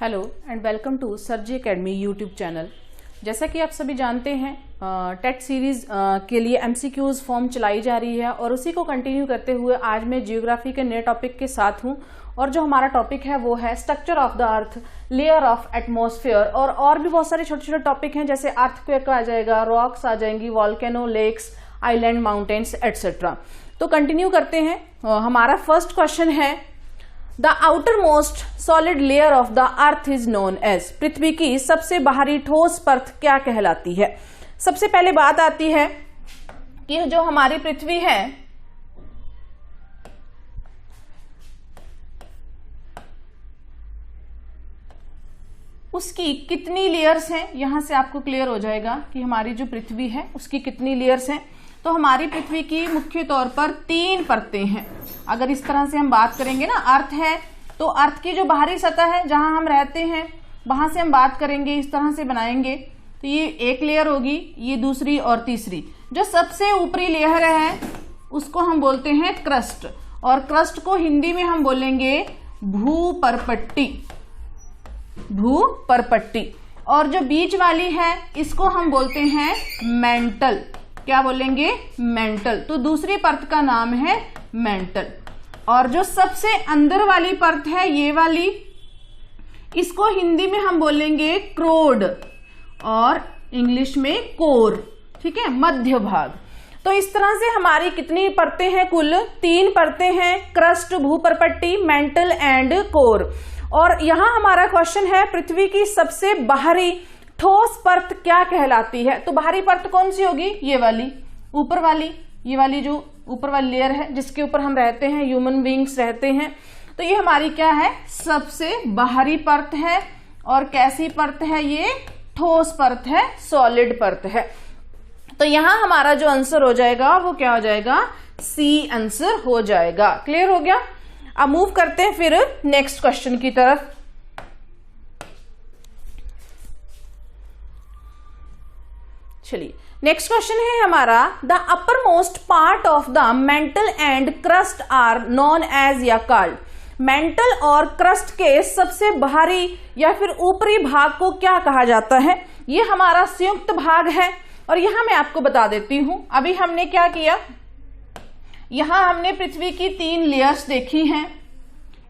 Hello and welcome to sir ji academy YouTube channel. जैसा कि आप सभी जानते हैं टेट सीरीज के लिए एमसीक्यूज फॉर्म चलाई जा रही है और उसी को कंटिन्यू करते हुए आज मैं जियोग्राफी के नए टॉपिक के साथ हूं और जो हमारा टॉपिक है वो है structure of the earth, layer of atmosphere और भी बहुत सारे छोटे छोटे टॉपिक हैं जैसे अर्थक्वेक आ जाएगा, रॉक्स आ जाएंगी, volcano, lakes, island, mountains etcetera. तो कंटिन्यू करते हैं। हमारा फर्स्ट क्वेश्चन है the outermost solid layer of the earth is known as. पृथ्वी की सबसे बाहरी ठोस परत क्या कहलाती है? सबसे पहले बात आती है कि जो हमारी पृथ्वी है उसकी कितनी लेयर्स हैं, यहां से आपको क्लियर हो जाएगा कि हमारी जो पृथ्वी है उसकी कितनी लेयर्स हैं। तो हमारी पृथ्वी की मुख्य तौर पर 3 परतें हैं। अगर इस तरह से हम बात करेंगे ना, अर्थ है तो अर्थ की जो बाहरी सतह है जहां हम रहते हैं वहां से हम बात करेंगे, इस तरह से बनाएंगे तो ये एक लेयर होगी, ये दूसरी और तीसरी। जो सबसे ऊपरी लेयर है उसको हम बोलते हैं क्रस्ट, और क्रस्ट को हिंदी में हम बोलेंगे भूपरपट्टी, भूपरपट्टी। और जो बीच वाली है इसको हम बोलते हैं मेंटल। क्या बोलेंगे? मेंटल। तो दूसरी परत का नाम है मेंटल। और जो सबसे अंदर वाली परत है ये वाली, इसको हिंदी में हम बोलेंगे क्रोड और इंग्लिश में कोर। ठीक है, मध्य भाग। तो इस तरह से हमारी कितनी परतें हैं? कुल 3 परतें हैं, क्रस्ट, भूपरपट्टी, मेंटल एंड कोर। और यहां हमारा क्वेश्चन है पृथ्वी की सबसे बाहरी ठोस परत क्या कहलाती है? तो बाहरी परत कौन सी होगी? ये वाली, ऊपर वाली, ये वाली जो ऊपर वाली लेयर है जिसके ऊपर हम रहते हैं, ह्यूमन बींग्स रहते हैं। तो ये हमारी क्या है? सबसे बाहरी परत है। और कैसी परत है? ये ठोस परत है, सॉलिड परत है। तो यहां हमारा जो आंसर हो जाएगा वो क्या हो जाएगा? सी आंसर हो जाएगा। क्लियर हो गया? अब मूव करते हैं फिर नेक्स्ट क्वेश्चन की तरफ। चलिए, नेक्स्ट क्वेश्चन है हमारा the uppermost part of the mantle and crust are known as या कॉल्ड। मेंटल और क्रस्ट के सबसे बाहरी या फिर ऊपरी भाग को क्या कहा जाता है? ये हमारा संयुक्त भाग है। और यहां मैं आपको बता देती हूं, अभी हमने क्या किया, यहां हमने पृथ्वी की 3 लेयर्स देखी हैं,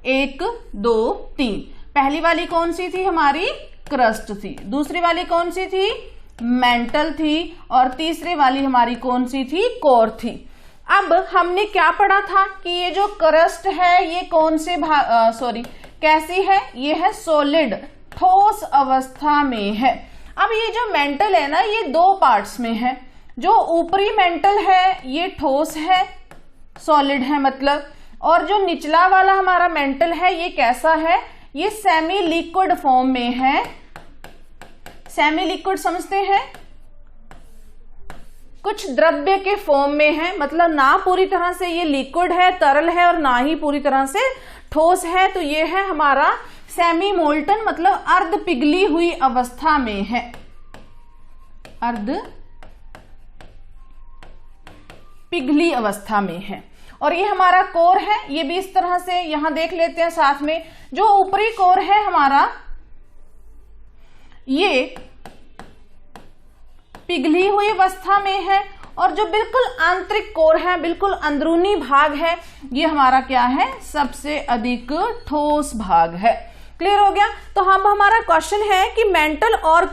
1 2 3। पहली वाली कौन सी थी? हमारी क्रस्ट थी। दूसरी वाली कौन सी थी? मेंटल थी। और तीसरी वाली हमारी कौन सी थी? कोर थी। अब हमने क्या पढ़ा था कि ये जो क्रस्ट है ये कौन से कैसी है? ये है सॉलिड, ठोस अवस्था में है। अब ये जो मेंटल है ना, ये 2 पार्ट्स में है। जो ऊपरी मेंटल है ये ठोस है, सॉलिड है मतलब। और जो निचला वाला हमारा मेंटल है ये कैसा है? ये सेमी लिक्विड फॉर्म में है। सेमी लिक्विड समझते हैं? कुछ द्रव्य के फॉर्म में है, मतलब ना पूरी तरह से ये लिक्विड है, तरल है, और ना ही पूरी तरह से ठोस है। तो ये है हमारा सेमी मोल्टन, मतलब अर्ध पिघली हुई अवस्था में है, अर्ध पिघली अवस्था में है। और ये हमारा कोर है, ये भी इस तरह से यहां देख लेते हैं साथ में। जो ऊपरी कोर है हमारा ये पिघली हुई अवस्था में है। और जो बिल्कुल आंतरिक कोर है, बिल्कुल अंदरूनी भाग है, ये हमारा क्या है? सबसे अधिक ठोस भाग है। क्लियर हो गया? तो हम हमारा क्वेश्चन है कि मेंटल और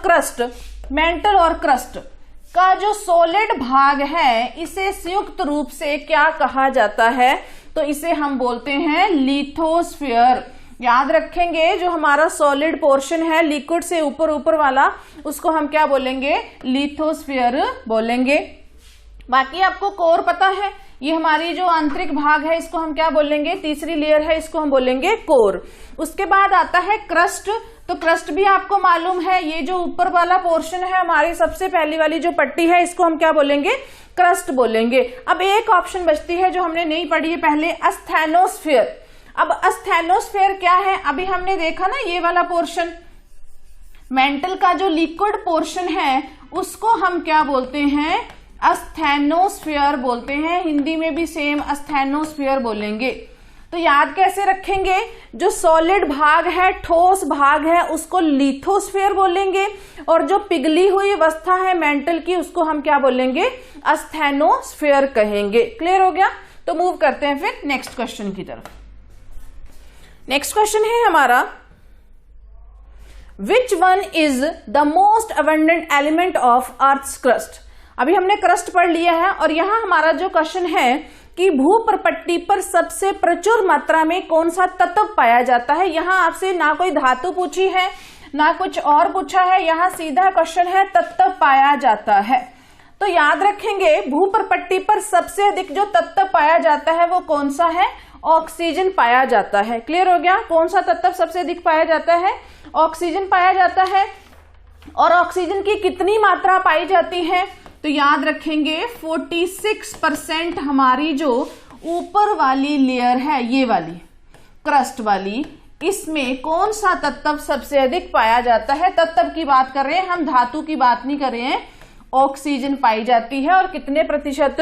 क्रस्ट का जो सॉलिड भाग है इसे संयुक्त रूप से क्या कहा जाता है? तो इसे हम बोलते हैं लिथोस्फीयर। याद रखेंगे, जो हमारा सॉलिड पोर्शन है लिक्विड से ऊपर वाला, उसको हम क्या बोलेंगे? लिथोस्फीयर बोलेंगे। बाकी आपको कोर पता है, ये हमारी जो आंतरिक भाग है इसको हम क्या बोलेंगे? तीसरी लेयर है, इसको हम बोलेंगे कोर। उसके बाद आता है क्रस्ट। तो क्रस्ट भी आपको मालूम है, ये जो ऊपर वाला पोर्शन है हमारी सबसे पहली वाली जो पट्टी है इसको हम क्या बोलेंगे? क्रस्ट बोलेंगे। अब एक ऑप्शन बचती है जो हमने नहीं पढ़ी है पहले, एस्थेनोस्फीयर। अब एस्थेनोस्फीयर क्या है? अभी हमने देखा ना ये वाला पोर्शन, मेंटल का जो लिक्विड पोर्शन है उसको हम क्या बोलते हैं? अस्थेनोस्फीयर बोलते हैं, हिंदी में भी सेम अस्थेनोस्फीयर बोलेंगे। तो याद कैसे रखेंगे, जो सॉलिड भाग है, ठोस भाग है, उसको लिथोस्फीयर बोलेंगे, और जो पिघली हुई अवस्था है मेंटल की, उसको हम क्या बोलेंगे, अस्थेनोस्फीयर कहेंगे। क्लियर हो गया। तो मूव करते हैं फिर नेक्स्ट क्वेश्चन की तरफ। नेक्स्ट क्वेश्चन है हमारा, which one is the most abundant element of earth's crust. अभी हमने क्रस्ट पढ़ लिया है, और यहां हमारा जो क्वेश्चन है कि भूप्रपट्टी पर सबसे प्रचुर मात्रा में कौन सा तत्व पाया जाता है। यहां आपसे ना कोई धातु पूछी है, ना कुछ और पूछा है, यहां सीधा क्वेश्चन है तत्व पाया जाता है। तो याद रखेंगे, भूप्रपट्टी पर सबसे अधिक जो तत्व पाया जाता है वो कौन सा है, ऑक्सीजन पाया जाता है। क्लियर हो गया। कौन सा तत्व सबसे अधिक पाया जाता है, ऑक्सीजन पाया जाता है। और ऑक्सीजन की कितनी मात्रा पाई जाती है, तो याद रखेंगे 46% हमारी जो ऊपर वाली लेयर है, ये वाली क्रस्ट वाली, इसमें कौन सा तत्व सबसे अधिक पाया जाता है। तत्व की बात कर रहे हैं हम, धातु की बात नहीं कर रहे हैं। ऑक्सीजन पाई जाती है, और कितने प्रतिशत,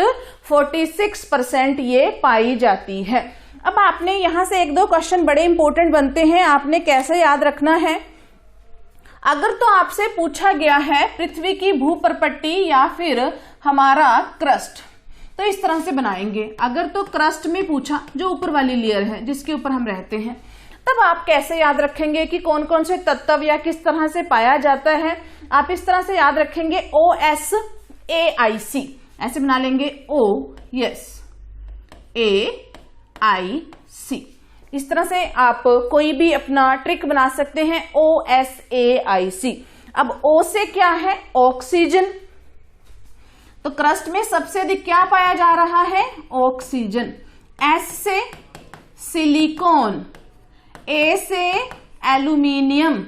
46% ये पाई जाती है। अब आपने यहां से एक दो क्वेश्चन बड़े इंपॉर्टेंट बनते हैं, आपने कैसे याद रखना है। अगर तो आपसे पूछा गया है पृथ्वी की भूप्रपट्टी या फिर हमारा क्रस्ट, तो इस तरह से बनाएंगे। अगर तो क्रस्ट में पूछा, जो ऊपर वाली लेयर है जिसके ऊपर हम रहते हैं, तब आप कैसे याद रखेंगे कि कौन कौन से तत्व या किस तरह से पाया जाता है। आप इस तरह से याद रखेंगे, OSAIC ऐसे बना लेंगे, OSAIC। इस तरह से आप कोई भी अपना ट्रिक बना सकते हैं, OSAIC। अब O से क्या है, ऑक्सीजन। तो क्रस्ट में सबसे अधिक क्या पाया जा रहा है, ऑक्सीजन। S से सिलिकॉन, A से एल्यूमिनियम,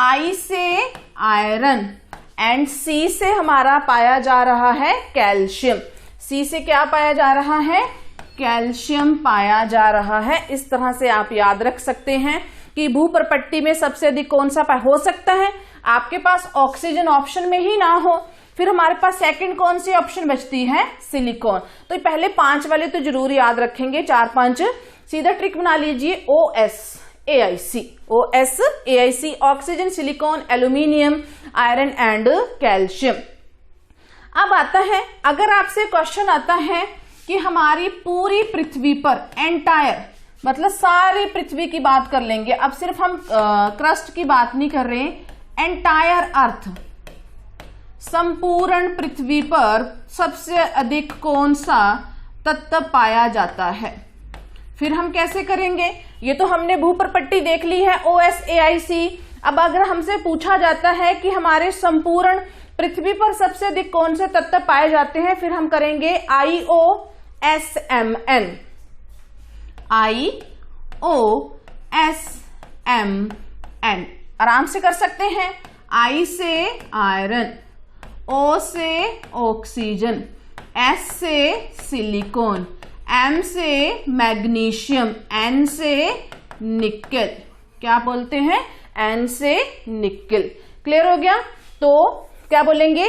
I से आयरन, एंड C से हमारा पाया जा रहा है कैल्शियम। C से क्या पाया जा रहा है, कैल्शियम पाया जा रहा है। इस तरह से आप याद रख सकते हैं कि भूप्रपट्टी में सबसे अधिक कौन सा हो सकता है। आपके पास ऑक्सीजन ऑप्शन में ही ना हो, फिर हमारे पास सेकंड कौन सी ऑप्शन बचती है, सिलिकॉन। तो पहले 5 वाले तो जरूर याद रखेंगे, 4-5 सीधा ट्रिक बना लीजिए, OSAIC, oxygen, silicon, aluminium, iron and calcium. अब आता है, अगर आपसे क्वेश्चन आता है कि हमारी पूरी पृथ्वी पर, एंटायर मतलब सारी पृथ्वी की बात कर लेंगे, अब सिर्फ हम क्रस्ट की बात नहीं कर रहे, एंटायर अर्थ, संपूर्ण पृथ्वी पर सबसे अधिक कौन सा तत्व पाया जाता है। फिर हम कैसे करेंगे, ये तो हमने भूप्रपट्टी देख ली है, OSAIC। अब अगर हमसे पूछा जाता है कि हमारे संपूर्ण पृथ्वी पर सबसे अधिक कौन से तत्व पाए जाते हैं, फिर हम करेंगे IOSMN। आराम से कर सकते हैं। I से आयरन, O से ऑक्सीजन, S से सिलिकॉन, M से मैग्नीशियम, N से निकेल। क्या बोलते हैं, N से निकेल। क्लियर हो गया। तो क्या बोलेंगे,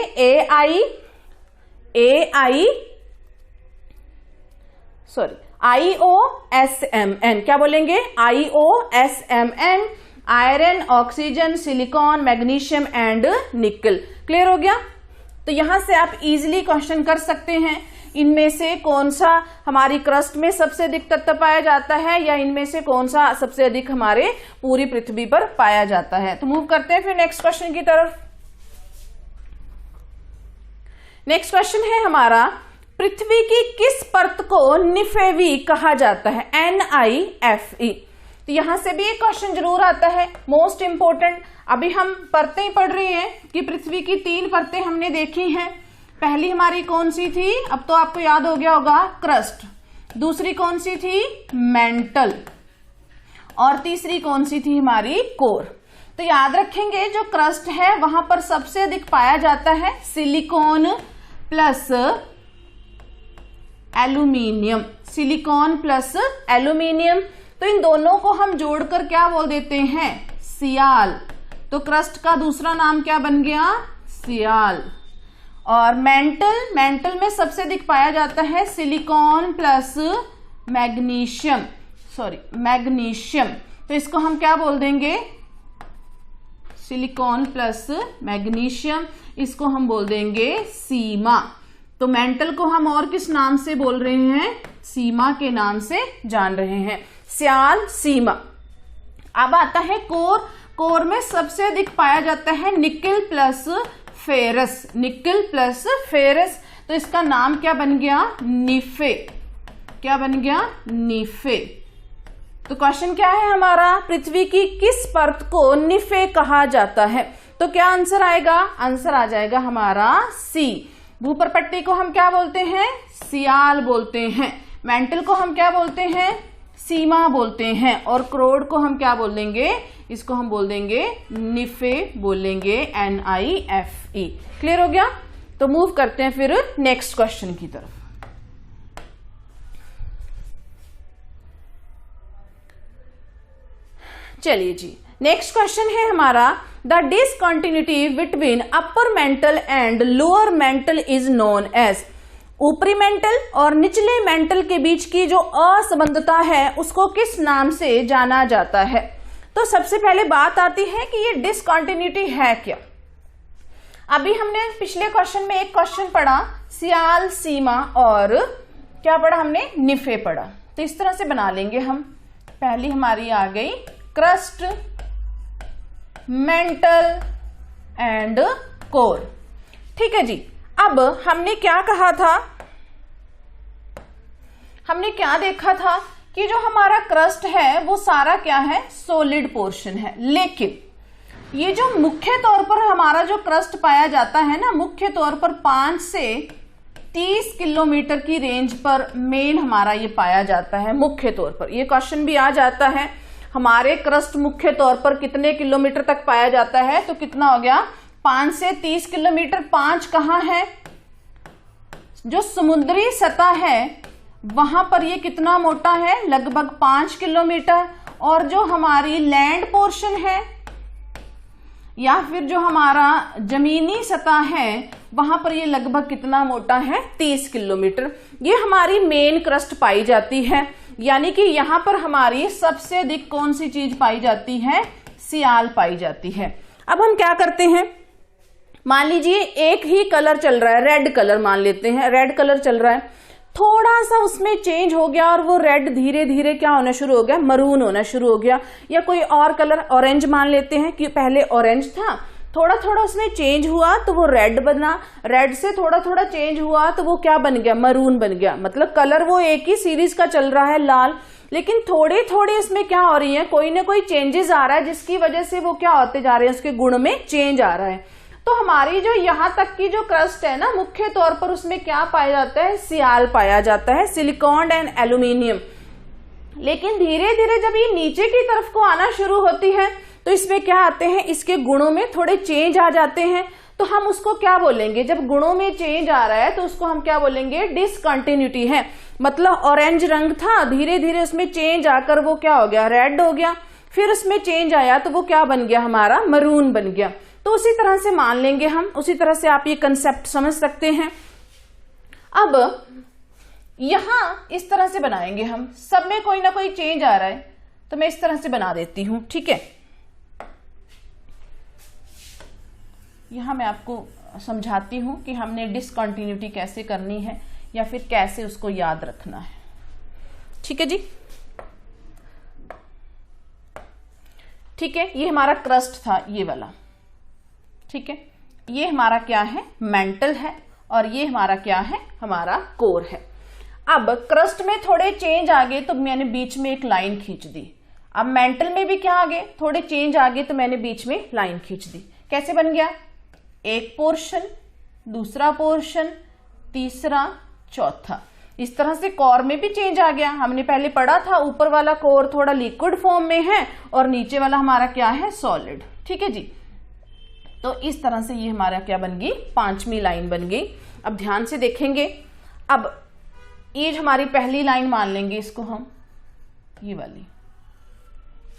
IOSMN। क्या बोलेंगे, IOSMN, iron, oxygen, silicon, magnesium and nickel. Clear हो गया। तो यहां से आप इजीली क्वेश्चन कर सकते हैं, इनमें से कौन सा हमारी क्रस्ट में सबसे अधिक तत्व पाया जाता है, या इनमें से कौन सा सबसे अधिक हमारे पूरी पृथ्वी पर पाया जाता है। तो मूव करते हैं फिर नेक्स्ट क्वेश्चन की तरफ। नेक्स्ट क्वेश्चन है हमारा, पृथ्वी की किस परत को निफेवी कहा जाता है, NIFE। तो यहां से भी एक क्वेश्चन जरूर आता है, मोस्ट इंपोर्टेंट। अभी हम परतें ही पढ़ रहे हैं कि पृथ्वी की 3 परतें हमने देखी हैं। पहली हमारी कौन सी थी, अब तो आपको याद हो गया होगा, क्रस्ट। दूसरी कौन सी थी, मेंटल। और तीसरी कौन सी थी, हमारी कोर। तो याद रखेंगे, जो क्रस्ट है वहां पर सबसे अधिक पाया जाता है silicon plus aluminium, silicon plus aluminium. तो इन दोनों को हम जोड़कर क्या बोल देते हैं, सियाल। तो क्रस्ट का दूसरा नाम क्या बन गया, सियाल। और मेंटल में सबसे अधिक पाया जाता है सिलिकॉन प्लस मैग्नीशियम, तो इसको हम क्या बोल देंगे, सिलिकॉन प्लस मैग्नीशियम, इसको हम बोल देंगे सीमा। तो मेंटल को हम और किस नाम से बोल रहे हैं, सीमा के नाम से जान रहे हैं, सियाल सीमा। अब आता है कोर में सबसे अधिक पाया जाता है निकेल प्लस फेरस, तो इसका नाम क्या बन गया, निफे। तो क्वेश्चन क्या है हमारा, पृथ्वी की किस परत को निफे कहा जाता है, तो क्या आंसर आएगा, आंसर आ जाएगा हमारा सी। भूपर्पट्टी को हम क्या बोलते हैं, सियाल बोलते हैं, मेंटल को हम क्या बोलते हैं, सीमा बोलते हैं, और क्रोड को हम क्या बोल देंगे, इसको हम बोल देंगे निफे बोलेंगे, NIFE। क्लियर हो गया। तो मूव करते हैं फिर नेक्स्ट क्वेश्चन की तरफ। चलिए जी, नेक्स्ट क्वेश्चन है हमारा, the discontinuity between upper mantle and lower mantle is known as. ऊपरी मेंटल और निचले मेंटल के बीच की जो असंबद्धता है उसको किस नाम से जाना जाता है। तो सबसे पहले बात आती है कि ये डिसकंटिन्यूटी है क्या। अभी हमने पिछले क्वेश्चन में एक क्वेश्चन पढ़ा सियाल सीमा, और क्या पढ़ा हमने, निफे पढ़ा। तो इस तरह से बना लेंगे हम। पहली हमारी आ गई क्रस्ट, मेंटल एंड कोर। ठीक है जी। अब हमने क्या कहा था, हमने क्या देखा था कि जो हमारा क्रस्ट है वो सारा क्या है, सॉलिड पोर्शन है। लेकिन ये जो मुख्य तौर पर हमारा जो क्रस्ट पाया जाता है ना, मुख्य तौर पर 5 से 30 किलोमीटर की रेंज पर मेन हमारा ये पाया जाता है मुख्य तौर पर। ये क्वेश्चन भी आ जाता है, हमारे क्रस्ट मुख्य तौर पर कितने किलोमीटर तक पाया जाता है, तो कितना हो गया, 5 से 30 किलोमीटर। 5 कहाँ है, जो समुद्री सतह है वहां पर ये कितना मोटा है, लगभग 5 किलोमीटर। और जो हमारी लैंड पोर्शन है या फिर जो हमारा जमीनी सतह है वहां पर ये लगभग कितना मोटा है, 30 किलोमीटर। ये हमारी मेन क्रस्ट पाई जाती है, यानी कि यहां पर हमारी सबसे अधिक कौन सी चीज पाई जाती है, सियाल पाई जाती है। अब हम क्या करते हैं, मान लीजिए एक ही कलर चल रहा है, रेड कलर मान लेते हैं, रेड कलर चल रहा है, थोड़ा सा उसमें चेंज हो गया और वो रेड धीरे धीरे क्या होना शुरू हो गया, मरून होना शुरू हो गया। या कोई और कलर, ऑरेंज मान लेते हैं कि पहले ऑरेंज था, थोड़ा थोड़ा उसमें चेंज हुआ तो वो रेड बना, रेड से थोड़ा थोड़ा चेंज हुआ तो वो क्या बन गया, मरून बन गया। मतलब कलर वो एक ही सीरीज का चल रहा है, लाल, लेकिन थोड़े थोड़े इसमें क्या हो रही है, कोई ना कोई चेंजेस आ रहा है जिसकी वजह से वो क्या होते जा रहे हैं, उसके गुण में चेंज आ रहा है। तो हमारी जो यहां तक की जो क्रस्ट है ना, मुख्य तौर पर उसमें क्या पाया जाता है, सियाल पाया जाता है, सिलिकॉन एंड एल्यूमिनियम। लेकिन धीरे धीरे जब ये नीचे की तरफ को आना शुरू होती है तो इसमें क्या आते हैं, इसके गुणों में थोड़े चेंज आ जाते हैं। तो हम उसको क्या बोलेंगे, जब गुणों में चेंज आ रहा है तो उसको हम क्या बोलेंगे, डिसकंटिन्यूटी है। मतलब ऑरेंज रंग था, धीरे धीरे उसमें चेंज आकर वो क्या हो गया, रेड हो गया, फिर उसमें चेंज आया तो वो क्या बन गया, हमारा मरून बन गया। तो उसी तरह से मान लेंगे हम, उसी तरह से आप ये कंसेप्ट समझ सकते हैं। अब यहां इस तरह से बनाएंगे हम, सब में कोई ना कोई चेंज आ रहा है तो मैं इस तरह से बना देती हूं। ठीक है, यहां मैं आपको समझाती हूं कि हमने डिसकंटिन्यूटी कैसे करनी है या फिर कैसे उसको याद रखना है। ठीक है जी, ठीक है, ये हमारा क्रस्ट था, ये वाला। ठीक है, ये हमारा क्या है, मेंटल है, और ये हमारा क्या है, हमारा कोर है। अब क्रस्ट में थोड़े चेंज आ गए तो मैंने बीच में एक लाइन खींच दी। अब मेंटल में भी क्या आ गए, थोड़े चेंज आ गए तो मैंने बीच में लाइन खींच दी। कैसे बन गया, एक पोर्शन, दूसरा पोर्शन, तीसरा, चौथा। इस तरह से कोर में भी चेंज आ गया। हमने पहले पढ़ा था ऊपर वाला कोर थोड़ा लिक्विड फॉर्म में है और नीचे वाला हमारा क्या है, सॉलिड। ठीक है जी, तो इस तरह से ये हमारा क्या बन गई, 5वीं लाइन बन गई। अब ध्यान से देखेंगे, अब ये जो हमारी पहली लाइन मान लेंगे इसको हम, ये वाली।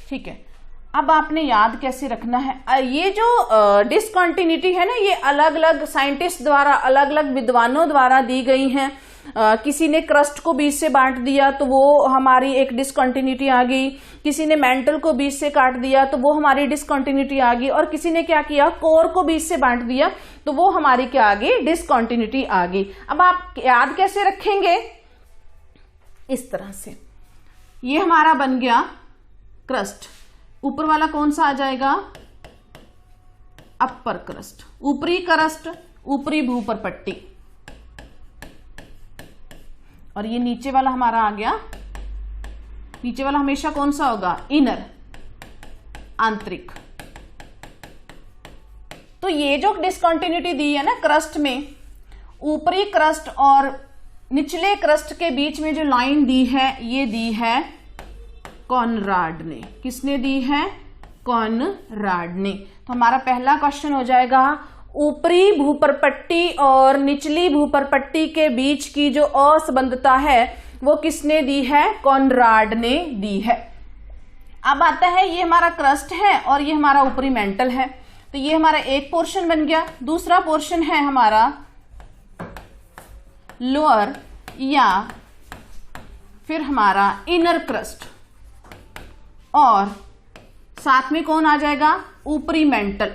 ठीक है, अब आपने याद कैसे रखना है, ये जो डिसकंटिन्यूटी है ना, ये अलग अलग साइंटिस्ट द्वारा, अलग अलग विद्वानों द्वारा दी गई हैं। किसी ने क्रस्ट को 20 से बांट दिया तो वो हमारी एक डिसकंटिन्यूटी आ गई, किसी ने मेंटल को 20 से काट दिया तो वो हमारी डिसकंटिन्यूटी आ गई, और किसी ने क्या किया, कोर को 20 से बांट दिया तो वो हमारी क्या आ गई, डिसकंटिन्यूटी आ गई। अब आप याद कैसे रखेंगे, इस तरह से, ये हमारा बन गया क्रस्ट, ऊपर वाला कौन सा आ जाएगा, अपर क्रस्ट, ऊपरी क्रस्ट, ऊपरी भूपर पट्टी, और ये नीचे वाला हमारा आ गया, नीचे वाला हमेशा कौन सा होगा, इनर, आंतरिक। तो ये जो डिसकंटिन्यूटी दी है ना क्रस्ट में, ऊपरी क्रस्ट और निचले क्रस्ट के बीच में जो लाइन दी है, ये दी है कॉनराड ने। किसने दी है, कॉनराड ने। तो हमारा पहला क्वेश्चन हो जाएगा, ऊपरी भूपरपट्टी और निचली भूपरपट्टी के बीच की जो असंबद्धता है वो किसने दी है, कॉनराड ने दी है। अब आता है, ये हमारा क्रस्ट है और ये हमारा ऊपरी मेंटल है, तो ये हमारा एक पोर्शन बन गया। दूसरा पोर्शन है हमारा लोअर या फिर हमारा इनर क्रस्ट, और साथ में कौन आ जाएगा, ऊपरी मेंटल।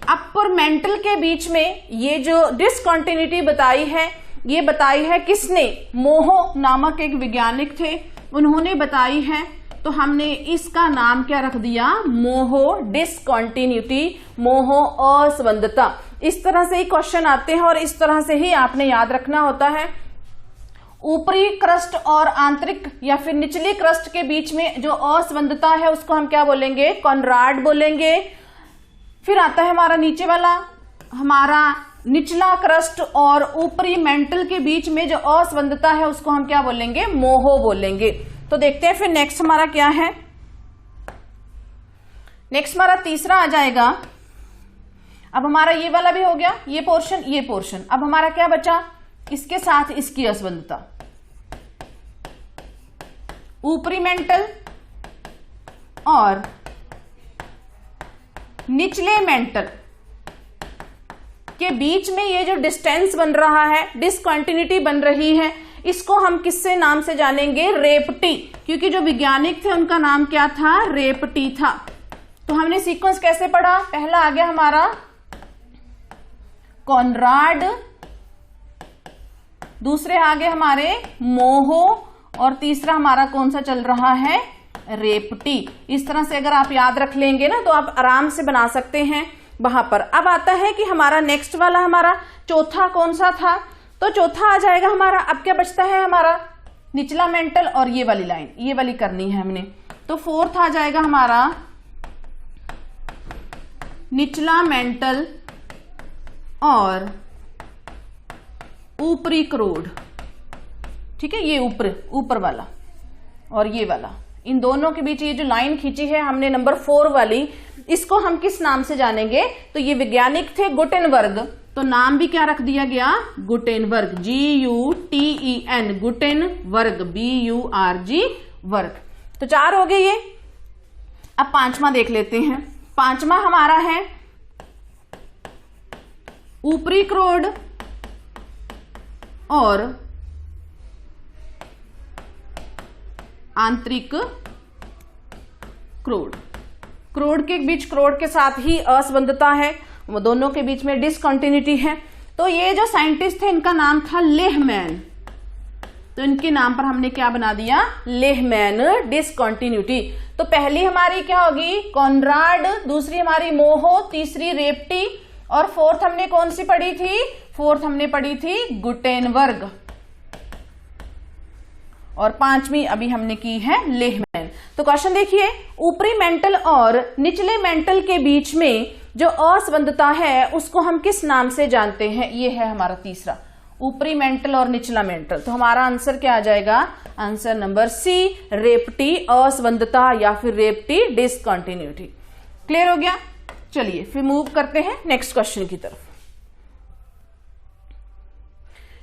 अपर मेंटल के बीच में ये जो डिसकंटिन्यूटी बताई है, ये बताई है किसने, मोहो नामक एक वैज्ञानिक थे, उन्होंने बताई है। तो हमने इसका नाम क्या रख दिया, मोहो डिसकंटिन्यूटी, मोहो असंबद्धता। इस तरह से ही क्वेश्चन आते हैं और इस तरह से ही आपने याद रखना होता है। ऊपरी क्रस्ट और आंतरिक या फिर निचली क्रस्ट के बीच में जो असंबद्धता है उसको हम क्या बोलेंगे, कॉनराड बोलेंगे। फिर आता है हमारा नीचे वाला, हमारा निचला क्रस्ट और ऊपरी मेंटल के बीच में जो असंबद्धता है उसको हम क्या बोलेंगे, मोहो बोलेंगे। तो देखते हैं फिर नेक्स्ट हमारा क्या है। नेक्स्ट हमारा तीसरा आ जाएगा। अब हमारा ये वाला भी हो गया, ये पोर्शन, ये पोर्शन। अब हमारा क्या बचा, इसके साथ इसकी असंबद्धता, ऊपरी मेंटल और निचले मेंटल के बीच में ये जो डिस्टेंस बन रहा है, डिसकंटिन्यूटी बन रही है, इसको हम किससे नाम से जानेंगे, रेपटी। क्योंकि जो वैज्ञानिक थे उनका नाम क्या था, रेपटी था। तो हमने सीक्वेंस कैसे पढ़ा, पहला आ गया हमारा कॉनराड, दूसरे आगे हमारे मोहो, और तीसरा हमारा कौन सा चल रहा है, रेपटी। इस तरह से अगर आप याद रख लेंगे ना तो आप आराम से बना सकते हैं वहां पर। अब आता है कि हमारा नेक्स्ट वाला हमारा चौथा कौन सा था, तो चौथा आ जाएगा हमारा, अब क्या बचता है हमारा, निचला मेंटल और ये वाली लाइन, ये वाली करनी है हमने। तो फोर्थ आ जाएगा हमारा निचला मेंटल और ऊपरी क्रोड। ठीक है, ये ऊपर वाला और ये वाला, इन दोनों के बीच ये जो लाइन खींची है हमने नंबर 4 वाली, इसको हम किस नाम से जानेंगे, तो ये वैज्ञानिक थे गुटेनबर्ग, तो नाम भी क्या रख दिया गया, गुटेनबर्ग, GUTEN, गुटेनबर्ग, BURG वर्ग। तो 4 हो गए ये। अब पांचवा देख लेते हैं। पांचवा हमारा है ऊपरी क्रोड और आंतरिक क्रोड। क्रोड के बीच, क्रोड के साथ ही असंबद्धता है, वो दोनों के बीच में डिसकंटिन्यूटी है। तो ये जो साइंटिस्ट थे इनका नाम था लेहमैन, तो इनके नाम पर हमने क्या बना दिया, लेहमैन डिसकंटिन्यूटी। तो पहली हमारी क्या होगी, कॉनराड, दूसरी हमारी मोहो, तीसरी रेपटी, और फोर्थ हमने कौन सी पढ़ी थी, फोर्थ हमने पढ़ी थी गुटेनबर्ग, और पांचवी अभी हमने की है लेहमैन। तो क्वेश्चन देखिए, ऊपरी मेंटल और निचले मेंटल के बीच में जो असंबद्धता है उसको हम किस नाम से जानते हैं, ये है हमारा तीसरा, ऊपरी मेंटल और निचला मेंटल। तो हमारा आंसर क्या आ जाएगा, आंसर नंबर सी, रेपटी असंबद्धता या फिर रेपटी डिसकंटिन्यूटी। क्लियर हो गया। चलिए फिर मूव करते हैं नेक्स्ट क्वेश्चन की तरफ।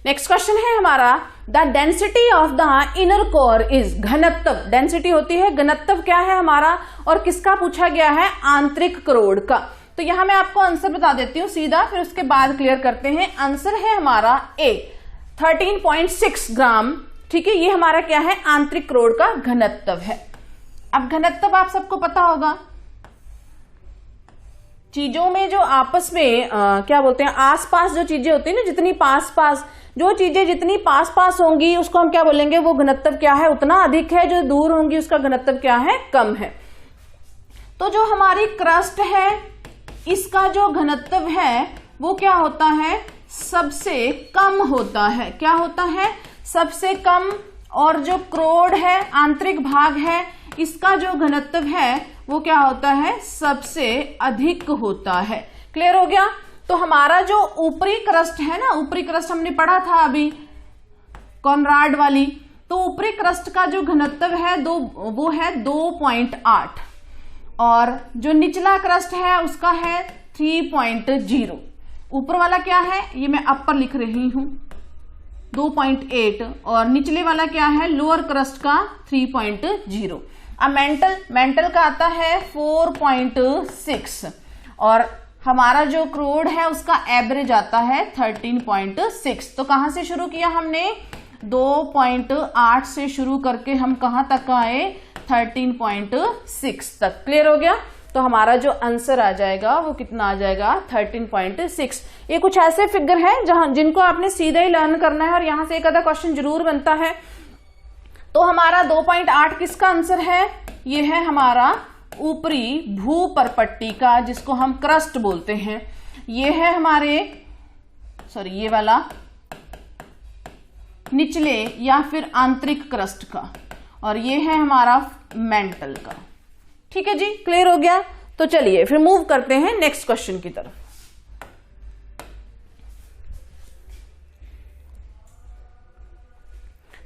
नेक्स्ट क्वेश्चन है हमारा, the density of the inner core is, घनत्व, डेंसिटी होती है, घनत्व क्या है हमारा, और किसका पूछा गया है, आंतरिक करोड़ का। तो यहां मैं आपको आंसर बता देती हूं सीधा, फिर उसके बाद क्लियर करते हैं। आंसर है हमारा ए, 13.6 ग्राम। ठीक है, ये हमारा क्या है, आंतरिक करोड़ का घनत्व है। अब घनत्व आप सबको पता होगा, चीजों में जो आपस में क्या बोलते हैं, आसपास जो चीजें होती है ना, जितनी पास जो चीजें जितनी पास होंगी उसको हम क्या बोलेंगे, वो घनत्व क्या है, उतना अधिक है। जो दूर होंगी उसका घनत्व क्या है, कम है। तो जो हमारी क्रस्ट है इसका जो घनत्व है वो क्या होता है, सबसे कम होता है। क्या होता है, सबसे कम। और जो करोड़ है, आंतरिक भाग है, इसका जो घनत्व है वो क्या होता है, सबसे अधिक होता है। क्लियर हो गया। तो हमारा जो ऊपरी क्रस्ट है ना, ऊपरी क्रस्ट हमने पढ़ा था अभी कॉनराड वाली, तो ऊपरी क्रस्ट का जो घनत्व है वो है 2.8 और जो निचला क्रस्ट है उसका है 3.0। ऊपर वाला क्या है, ये मैं अपर लिख रही हूं 2.8 और निचले वाला क्या है, लोअर क्रस्ट का 3.0। अब मेंटल का आता है 4.6 और हमारा जो करोड़ है उसका एवरेज आता है 13.6। तो कहां से शुरू किया हमने, 2.8 से शुरू करके हम कहां तक आए, 13.6 तक। क्लियर हो गया। तो हमारा जो आंसर आ जाएगा वो कितना आ जाएगा, 13.6। ये कुछ ऐसे फिगर हैं जिनको आपने सीधा ही लर्न करना है और यहां से एक आधा क्वेश्चन जरूर बनता है। तो हमारा 2.8 किसका आंसर है, ये है हमारा ऊपरी भूपरपट्टी का, जिसको हम क्रस्ट बोलते हैं। ये है हमारे ये वाला निचले या फिर आंतरिक क्रस्ट का, और ये है हमारा मेंटल का। ठीक है जी, क्लियर हो गया। तो चलिए फिर मूव करते हैं नेक्स्ट क्वेश्चन की तरफ।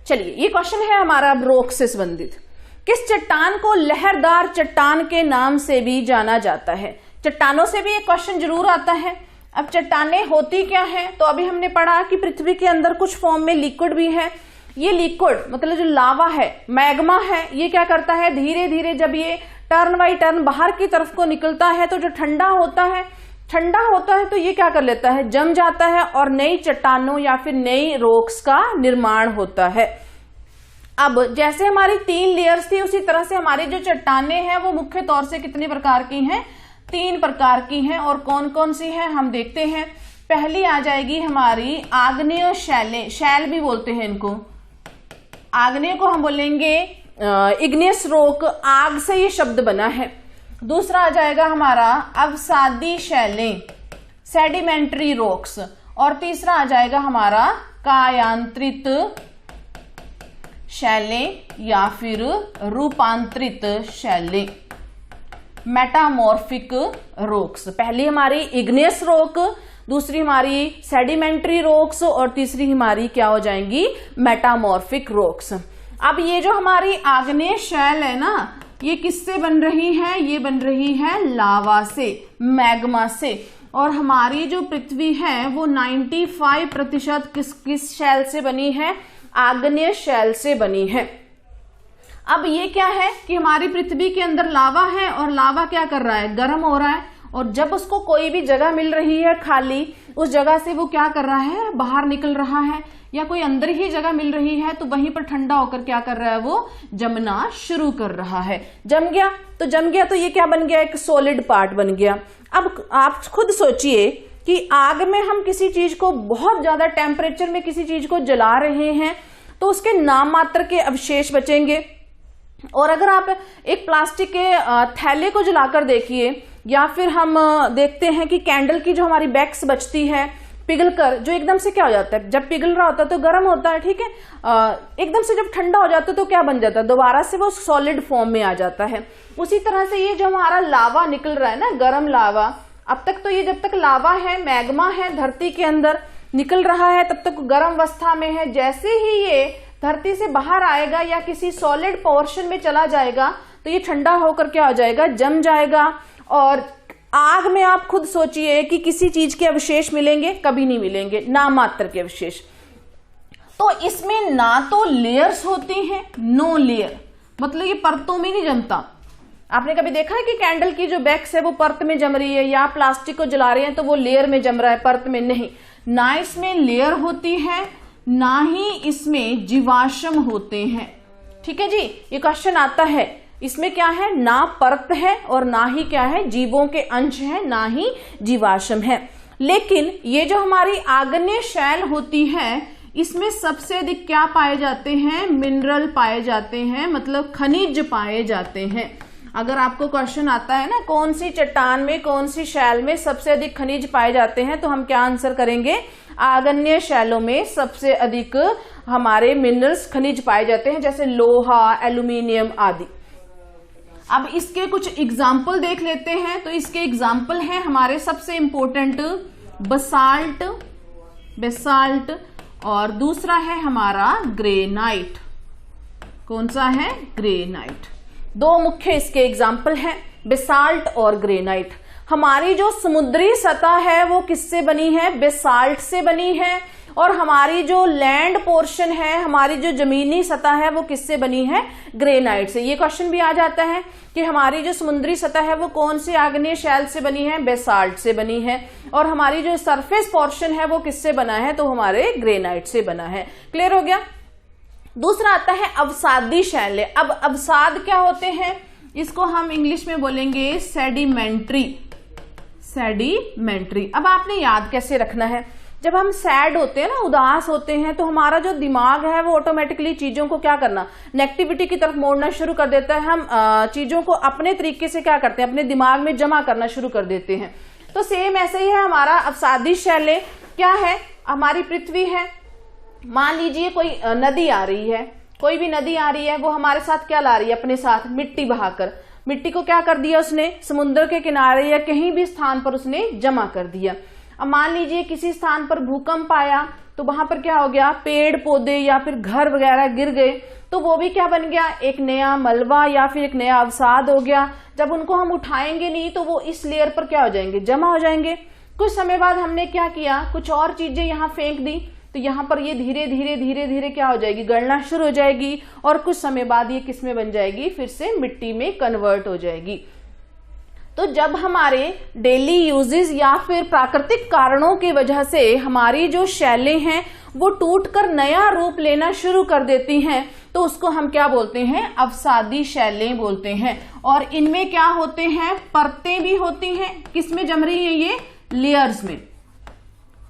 चलिए, ये क्वेश्चन है हमारा रोक से संबंधित। किस चट्टान को लहरदार चट्टान के नाम से भी जाना जाता है। चट्टानों से भी एक क्वेश्चन जरूर आता है। अब चट्टानें होती क्या हैं, तो अभी हमने पढ़ा कि पृथ्वी के अंदर कुछ फॉर्म में लिक्विड भी है। ये लिक्विड मतलब जो लावा है, मैग्मा है, ये क्या करता है, धीरे धीरे जब ये टर्न बाई टर्न बाहर की तरफ को निकलता है तो जो ठंडा होता है तो ये क्या कर लेता है, जम जाता है और नई चट्टानों या फिर नई रॉक्स का निर्माण होता है। अब जैसे हमारी 3 लेयर्स थी, उसी तरह से हमारी जो चट्टानें हैं वो मुख्य तौर से कितने प्रकार की हैं, 3 प्रकार की हैं। और कौन कौन सी हैं हम देखते हैं। पहली आ जाएगी हमारी आग्नेय शैलें, शैल भी बोलते हैं इनको। आग्नेय को हम बोलेंगे इग्नियस रॉक, आग से ये शब्द बना है। दूसरा आ जाएगा हमारा अवसादी शैलें, सेडिमेंट्री रॉक्स। और तीसरा आ जाएगा हमारा कायांतरित शैलें या फिर रूपांतरित शैलें, मेटामॉर्फिक रॉक्स। पहली हमारी इग्नियस रॉक, दूसरी हमारी सेडिमेंट्री रॉक्स और तीसरी हमारी क्या हो जाएंगी, मेटामॉर्फिक रॉक्स। अब ये जो हमारी आग्नेय शैल है ना, ये किससे बन रही है, ये बन रही है लावा से, मैग्मा से। और हमारी जो पृथ्वी है वो 95% किस शैल से बनी है, आग्नेय शैल से बनी है। अब ये क्या है कि हमारी पृथ्वी के अंदर लावा है और लावा क्या कर रहा है, गर्म हो रहा है। और जब उसको कोई भी जगह मिल रही है खाली, उस जगह से वो क्या कर रहा है, बाहर निकल रहा है। या कोई अंदर ही जगह मिल रही है तो वहीं पर ठंडा होकर क्या कर रहा है, वो जमना शुरू कर रहा है। जम गया तो ये क्या बन गया, एक सॉलिड पार्ट बन गया। अब आप खुद सोचिए कि आग में हम किसी चीज को बहुत ज्यादा टेम्परेचर में किसी चीज को जला रहे हैं तो उसके नाम मात्र के अवशेष बचेंगे। और अगर आप एक प्लास्टिक के थैले को जलाकर देखिए, या फिर हम देखते हैं कि कैंडल की जो हमारी वैक्स बचती है पिघलकर, जो एकदम से क्या हो जाता है, जब पिघल रहा होता है तो गर्म होता है, ठीक है, एकदम से जब ठंडा हो जाता है तो क्या बन जाता है, दोबारा से वो सॉलिड फॉर्म में आ जाता है। उसी तरह से ये जो हमारा लावा निकल रहा है ना, गर्म लावा, अब तक तो ये जब तक लावा है, मैग्मा है, धरती के अंदर निकल रहा है, तब तक गर्म अवस्था में है। जैसे ही ये धरती से बाहर आएगा या किसी सॉलिड पोर्शन में चला जाएगा तो ये ठंडा होकर क्या हो जाएगा, जम जाएगा। और आग में आप खुद सोचिए कि किसी चीज के अवशेष मिलेंगे, कभी नहीं मिलेंगे, नाम मात्र के अवशेष। तो इसमें ना तो लेयर्स होती हैं, नो लेयर, मतलब ये परतों में नहीं जमता। आपने कभी देखा है कि कैंडल की जो वैक्स है वो परत में जम रही है, या प्लास्टिक को जला रहे हैं तो वो लेयर में जम रहा है, परत में नहीं। ना इसमें लेयर होती है, ना ही इसमें जीवाश्म होते हैं। ठीक है जी, ये क्वेश्चन आता है। इसमें क्या है, ना परत है और ना ही क्या है, जीवों के अंश है, ना ही जीवाश्म है। लेकिन ये जो हमारी आग्नेय शैल होती है, इसमें सबसे अधिक क्या पाए जाते हैं, मिनरल पाए जाते हैं, मतलब खनिज पाए जाते हैं। अगर आपको क्वेश्चन आता है ना, कौन सी चट्टान में, कौन सी शैल में सबसे अधिक खनिज पाए जाते हैं, तो हम क्या आंसर करेंगे, आग्नेय शैलों में सबसे अधिक हमारे मिनरल्स, खनिज पाए जाते हैं, जैसे लोहा, एल्यूमिनियम आदि। अब इसके कुछ एग्जाम्पल देख लेते हैं। तो इसके एग्जाम्पल हैं हमारे सबसे इंपॉर्टेंट बसाल्ट, बेसाल्ट, और दूसरा है हमारा ग्रेनाइट। कौन सा है, ग्रेनाइट। दो मुख्य इसके एग्जाम्पल हैं, बेसाल्ट और ग्रेनाइट। हमारी जो समुद्री सतह है वो किससे बनी है, बेसाल्ट से बनी है, और हमारी जो लैंड पोर्शन है, हमारी जो जमीनी सतह है वो किससे बनी है, ग्रेनाइट से। ये क्वेश्चन भी आ जाता है कि हमारी जो समुद्री सतह है वो कौन सी आग्नेय शैल से बनी है, बेसाल्ट से बनी है, और हमारी जो सरफेस पोर्शन है वो किससे बना है, तो हमारे ग्रेनाइट से बना है। क्लियर हो गया। दूसरा आता है अवसादी शैलें। अब अवसाद क्या होते हैं, इसको हम इंग्लिश में बोलेंगे सेडिमेंट्री, सेडिमेंट्री। अब आपने याद कैसे रखना है, जब हम सैड होते हैं ना, उदास होते हैं, तो हमारा जो दिमाग है वो ऑटोमेटिकली चीजों को क्या करना, नेगेटिविटी की तरफ मोड़ना शुरू कर देता है। हम चीजों को अपने तरीके से क्या करते हैं, अपने दिमाग में जमा करना शुरू कर देते हैं। तो सेम ऐसे ही है हमारा अवसादी शैलें। क्या है, हमारी पृथ्वी है, मान लीजिए कोई नदी आ रही है, कोई भी नदी आ रही है, वो हमारे साथ क्या ला रही है, अपने साथ मिट्टी बहाकर। मिट्टी को क्या कर दिया उसने, समुद्र के किनारे या कहीं भी स्थान पर उसने जमा कर दिया। अब मान लीजिए किसी स्थान पर भूकंप आया, तो वहां पर क्या हो गया, पेड़ पौधे या फिर घर वगैरह गिर गए, तो वो भी क्या बन गया, एक नया मलबा या फिर एक नया अवसाद हो गया। जब उनको हम उठाएंगे नहीं तो वो इस लेयर पर क्या हो जाएंगे, जमा हो जाएंगे। कुछ समय बाद हमने क्या किया, कुछ और चीजें यहाँ फेंक दी, तो यहाँ पर ये धीरे धीरे धीरे धीरे क्या हो जाएगी, गलना शुरू हो जाएगी, और कुछ समय बाद ये किस में बन जाएगी, फिर से मिट्टी में कन्वर्ट हो जाएगी। तो जब हमारे डेली यूजेस या फिर प्राकृतिक कारणों की वजह से हमारी जो शैलें हैं वो टूटकर नया रूप लेना शुरू कर देती हैं, तो उसको हम क्या बोलते हैं, अवसादी शैलें बोलते हैं। और इनमें क्या होते हैं, परतें भी होती हैं। किसमें जम रही है ये, लेयर्स में।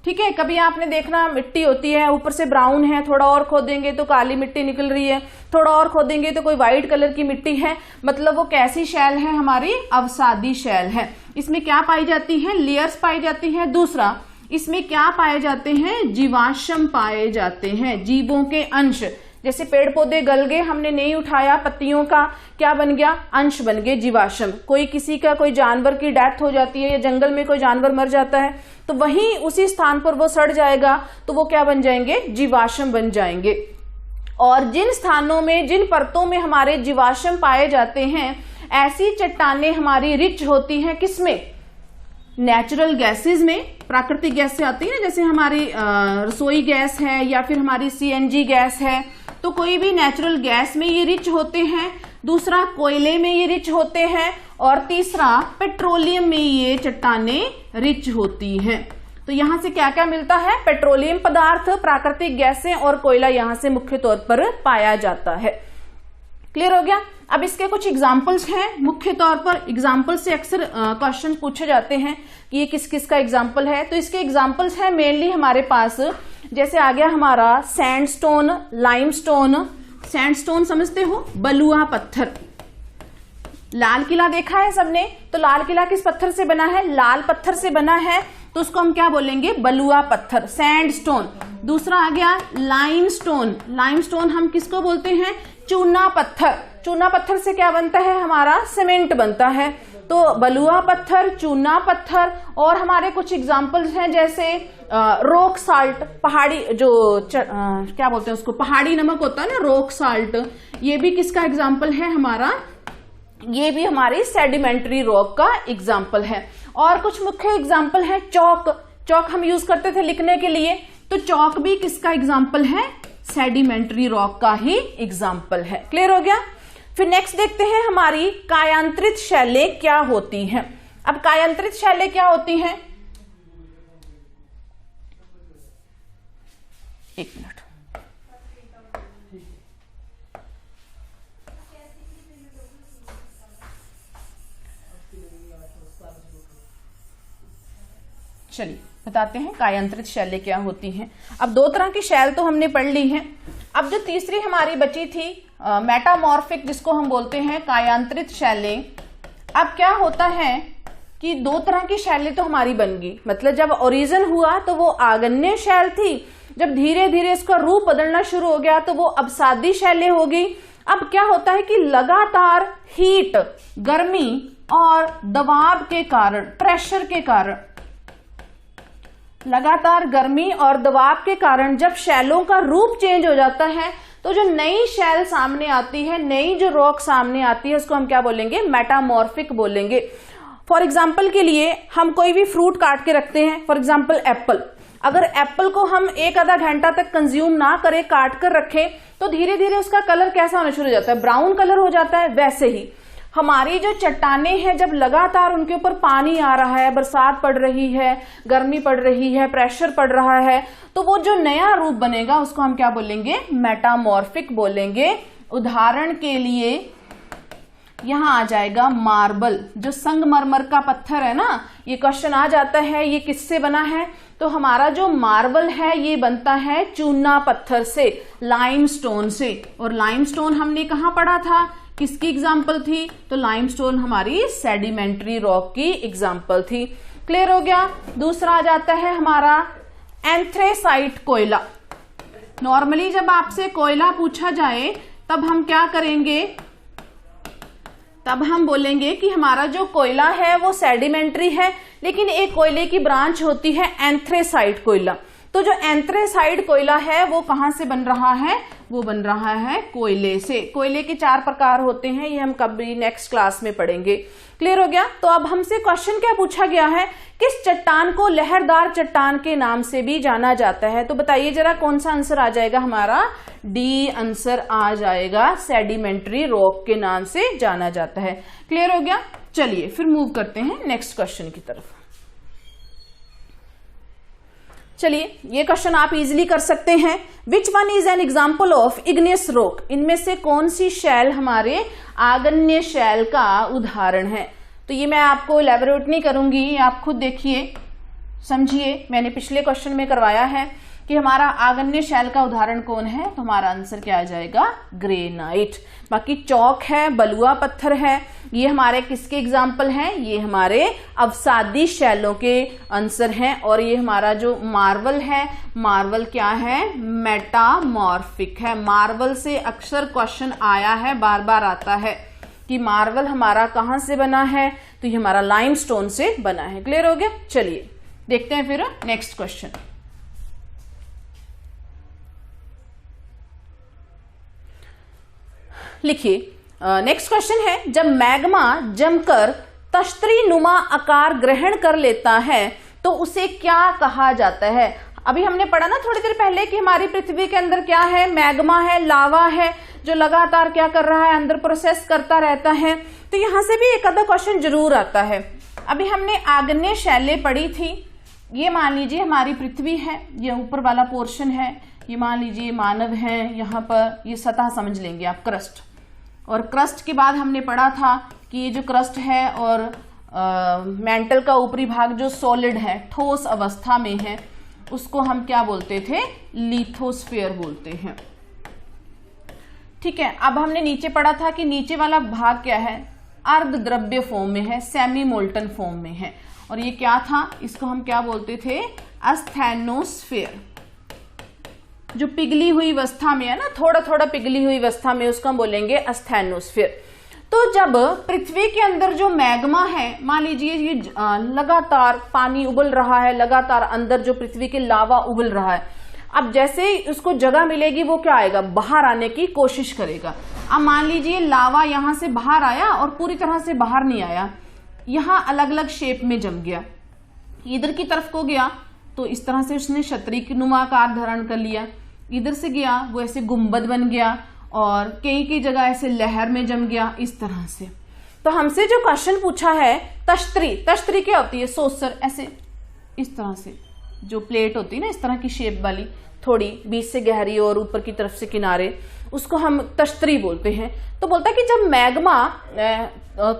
ठीक है, कभी आपने देखना मिट्टी होती है, ऊपर से ब्राउन है, थोड़ा और खोदेंगे तो काली मिट्टी निकल रही है, थोड़ा और खोदेंगे तो कोई व्हाइट कलर की मिट्टी है, मतलब वो कैसी शैल है, हमारी अवसादी शैल है। इसमें क्या पाई जाती है, लेयर्स पाई जाती है। दूसरा, इसमें क्या पाए जाते हैं, जीवाश्म पाए जाते हैं, जीवों के अंश। जैसे पेड़ पौधे गल गए, हमने नहीं उठाया, पत्तियों का क्या बन गया, अंश बन गए, जीवाश्म। कोई किसी का, कोई जानवर की डेथ हो जाती है, या जंगल में कोई जानवर मर जाता है, तो वहीं उसी स्थान पर वो सड़ जाएगा, तो वो क्या बन जाएंगे, जीवाश्म बन जाएंगे। और जिन स्थानों में, जिन परतों में हमारे जीवाश्म पाए जाते हैं, ऐसी चट्टानें हमारी रिच होती हैं किसमें, नेचुरल गैसेस में। प्राकृतिक गैस से आती है ना, जैसे हमारी रसोई गैस है या फिर हमारी सीएनजी गैस है, तो कोई भी नेचुरल गैस में ये रिच होते हैं। दूसरा, कोयले में ये रिच होते हैं। और तीसरा, पेट्रोलियम में ये चट्टानें रिच होती हैं। तो यहां से क्या क्या मिलता है, पेट्रोलियम पदार्थ, प्राकृतिक गैसें और कोयला यहां से मुख्य तौर पर पाया जाता है। क्लियर हो गया। अब इसके कुछ एग्जाम्पल्स हैं। मुख्य तौर पर एग्जाम्पल से अक्सर क्वेश्चन पूछे जाते हैं कि ये किस किस का एग्जाम्पल है। तो इसके एग्जाम्पल्स हैं मेनली हमारे पास, जैसे आ गया हमारा सैंडस्टोन, लाइमस्टोन। सैंडस्टोन समझते हो, बलुआ पत्थर। लाल किला देखा है सबने, तो लाल किला किस पत्थर से बना है, लाल पत्थर से बना है, तो उसको हम क्या बोलेंगे, बलुआ पत्थर, सैंडस्टोन। दूसरा आ गया लाइमस्टोन। लाइमस्टोन हम किसको बोलते हैं, चूना पत्थर। चूना पत्थर से क्या बनता है, हमारा सीमेंट बनता है। तो बलुआ पत्थर, चूना पत्थर। और हमारे कुछ एग्जाम्पल्स हैं, जैसे रॉक साल्ट, पहाड़ी जो क्या बोलते हैं उसको, पहाड़ी नमक होता है ना, रॉक साल्ट, ये भी किसका एग्जाम्पल है हमारा, ये भी हमारी सेडिमेंट्री रॉक का एग्जाम्पल है। और कुछ मुख्य एग्जाम्पल है, चौक। चौक हम यूज करते थे लिखने के लिए, तो चौक भी किसका एग्जाम्पल है, सेडिमेंट्री रॉक का ही एग्जाम्पल है। क्लियर हो गया। फिर नेक्स्ट देखते हैं हमारी कायांतरित शैलें क्या होती हैं। अब कायांतरित शैलें क्या होती हैं, एक मिनट, चलिए बताते हैं कायांतरित शैलें क्या होती हैं। अब दो तरह की शैल तो हमने पढ़ ली हैं। अब जो तीसरी हमारी बची थी मेटामॉर्फिक, जिसको हम बोलते हैं कायांतरित शैलें। अब क्या होता है कि दो तरह की शैलें तो हमारी बन गई, मतलब जब ओरिजिन हुआ तो वो आगन्य शैल थी, जब धीरे धीरे इसका रूप बदलना शुरू हो गया तो वो अवसादी शैलें हो गई। अब क्या होता है कि लगातार हीट, गर्मी और दबाव के कारण, प्रेशर के कारण, लगातार गर्मी और दबाव के कारण जब शैलों का रूप चेंज हो जाता है तो जो नई शैल सामने आती है, नई जो रॉक सामने आती है, उसको हम क्या बोलेंगे, मेटामॉर्फिक बोलेंगे। फॉर एग्जाम्पल के लिए हम कोई भी फ्रूट काट के रखते हैं, फॉर एग्जाम्पल एप्पल। अगर एप्पल को हम एक आधा घंटा तक कंज्यूम ना करें, काट कर रखें, तो धीरे धीरे उसका कलर कैसा होना शुरू हो जाता है, ब्राउन कलर हो जाता है। वैसे ही हमारी जो चट्टानें हैं, जब लगातार उनके ऊपर पानी आ रहा है, बरसात पड़ रही है, गर्मी पड़ रही है, प्रेशर पड़ रहा है, तो वो जो नया रूप बनेगा उसको हम क्या बोलेंगे, मेटामॉर्फिक बोलेंगे। उदाहरण के लिए यहां आ जाएगा मार्बल, जो संगमरमर का पत्थर है ना, ये क्वेश्चन आ जाता है ये किससे बना है, तो हमारा जो मार्बल है ये बनता है चूना पत्थर से, लाइमस्टोन से। और लाइमस्टोन हमने कहां पढ़ा था, किसकी एग्जाम्पल थी, तो लाइमस्टोन हमारी सेडिमेंट्री रॉक की एग्जाम्पल थी। क्लियर हो गया। दूसरा आ जाता है हमारा एंथ्रेसाइट कोयला। नॉर्मली जब आपसे कोयला पूछा जाए तब हम क्या करेंगे, तब हम बोलेंगे कि हमारा जो कोयला है वो सेडिमेंट्री है, लेकिन एक कोयले की ब्रांच होती है एंथ्रेसाइट कोयला। तो जो एंथ्रेसाइट कोयला है वो कहां से बन रहा है, वो बन रहा है कोयले से। कोयले के 4 प्रकार होते हैं, ये हम कभी नेक्स्ट क्लास में पढ़ेंगे। क्लियर हो गया। तो अब हमसे क्वेश्चन क्या पूछा गया है, किस चट्टान को लहरदार चट्टान के नाम से भी जाना जाता है, तो बताइए जरा कौन सा आंसर आ जाएगा हमारा, डी आंसर आ जाएगा, सेडिमेंट्री रॉक के नाम से जाना जाता है। क्लियर हो गया। चलिए फिर मूव करते हैं नेक्स्ट क्वेश्चन की तरफ। चलिए ये क्वेश्चन आप इजीली कर सकते हैं। विच one is an example of igneous rock, इनमें से कौन सी शैल हमारे आगन्य शैल का उदाहरण है। तो ये मैं आपको इलेबोरेट नहीं करूंगी, आप खुद देखिए समझिए। मैंने पिछले क्वेश्चन में करवाया है कि हमारा आगन्य शैल का उदाहरण कौन है, तो हमारा आंसर क्या आ जाएगा, ग्रेनाइट। बाकी चौक है, बलुआ पत्थर है, ये हमारे किसके एग्जाम्पल हैं, ये हमारे अवसादी शैलों के आंसर हैं। और ये हमारा जो मार्बल है, मार्बल क्या है, मेटामॉर्फिक है। मार्बल से अक्सर क्वेश्चन आया है, बार बार आता है कि मार्बल हमारा कहां से बना है, तो ये हमारा लाइमस्टोन से बना है। क्लियर हो गया। चलिए देखते हैं फिर नेक्स्ट क्वेश्चन। लिखिए नेक्स्ट क्वेश्चन है, जब मैग्मा जमकर तश्तरी नुमा आकार ग्रहण कर लेता है तो उसे क्या कहा जाता है। अभी हमने पढ़ा ना थोड़ी देर पहले कि हमारी पृथ्वी के अंदर क्या है, मैग्मा है, लावा है, जो लगातार क्या कर रहा है, अंदर प्रोसेस करता रहता है। तो यहां से भी एक आधा क्वेश्चन जरूर आता है। अभी हमने आग्नेय शैलें पढ़ी थी, ये मान लीजिए हमारी पृथ्वी है, ये ऊपर वाला पोर्शन है, ये मान लीजिए मानव है, यहाँ पर ये सतह समझ लेंगे आप, क्रस्ट। और क्रस्ट के बाद हमने पढ़ा था कि ये जो क्रस्ट है और मेंटल का ऊपरी भाग जो सॉलिड है, ठोस अवस्था में है, उसको हम क्या बोलते थे, लिथोस्फीयर बोलते हैं। ठीक है। अब हमने नीचे पढ़ा था कि नीचे वाला भाग क्या है, अर्ध द्रव्य फॉर्म में है, सेमी मोल्टन फॉर्म में है। और ये क्या था, इसको हम क्या बोलते थे, एस्थेनोस्फीयर। जो पिघली हुई अवस्था में है ना, थोड़ा थोड़ा पिघली हुई अवस्था में, उसको हम बोलेंगे एस्थेनोस्फीयर। तो जब पृथ्वी के अंदर जो मैग्मा है, मान लीजिए ये लगातार पानी उबल रहा है, लगातार अंदर जो पृथ्वी के लावा उबल रहा है, अब जैसे ही उसको जगह मिलेगी वो क्या आएगा, बाहर आने की कोशिश करेगा। अब मान लीजिए लावा यहां से बाहर आया और पूरी तरह से बाहर नहीं आया, यहां अलग अलग शेप में जम गया, इधर की तरफ को गया तो इस तरह से उसने छतरी नुमा आकार धारण कर लिया, इधर से गया वो ऐसे गुंबद बन गया और कई जगह ऐसे लहर में जम गया, इस तरह से। तो हमसे जो क्वेश्चन पूछा है तश्तरी, तश्तरी क्या होती है? सोसर, ऐसे इस तरह से जो प्लेट होती है ना इस तरह की शेप वाली, थोड़ी बीच से गहरी और ऊपर की तरफ से किनारे, उसको हम तश्तरी बोलते हैं। तो बोलता है कि जब मैग्मा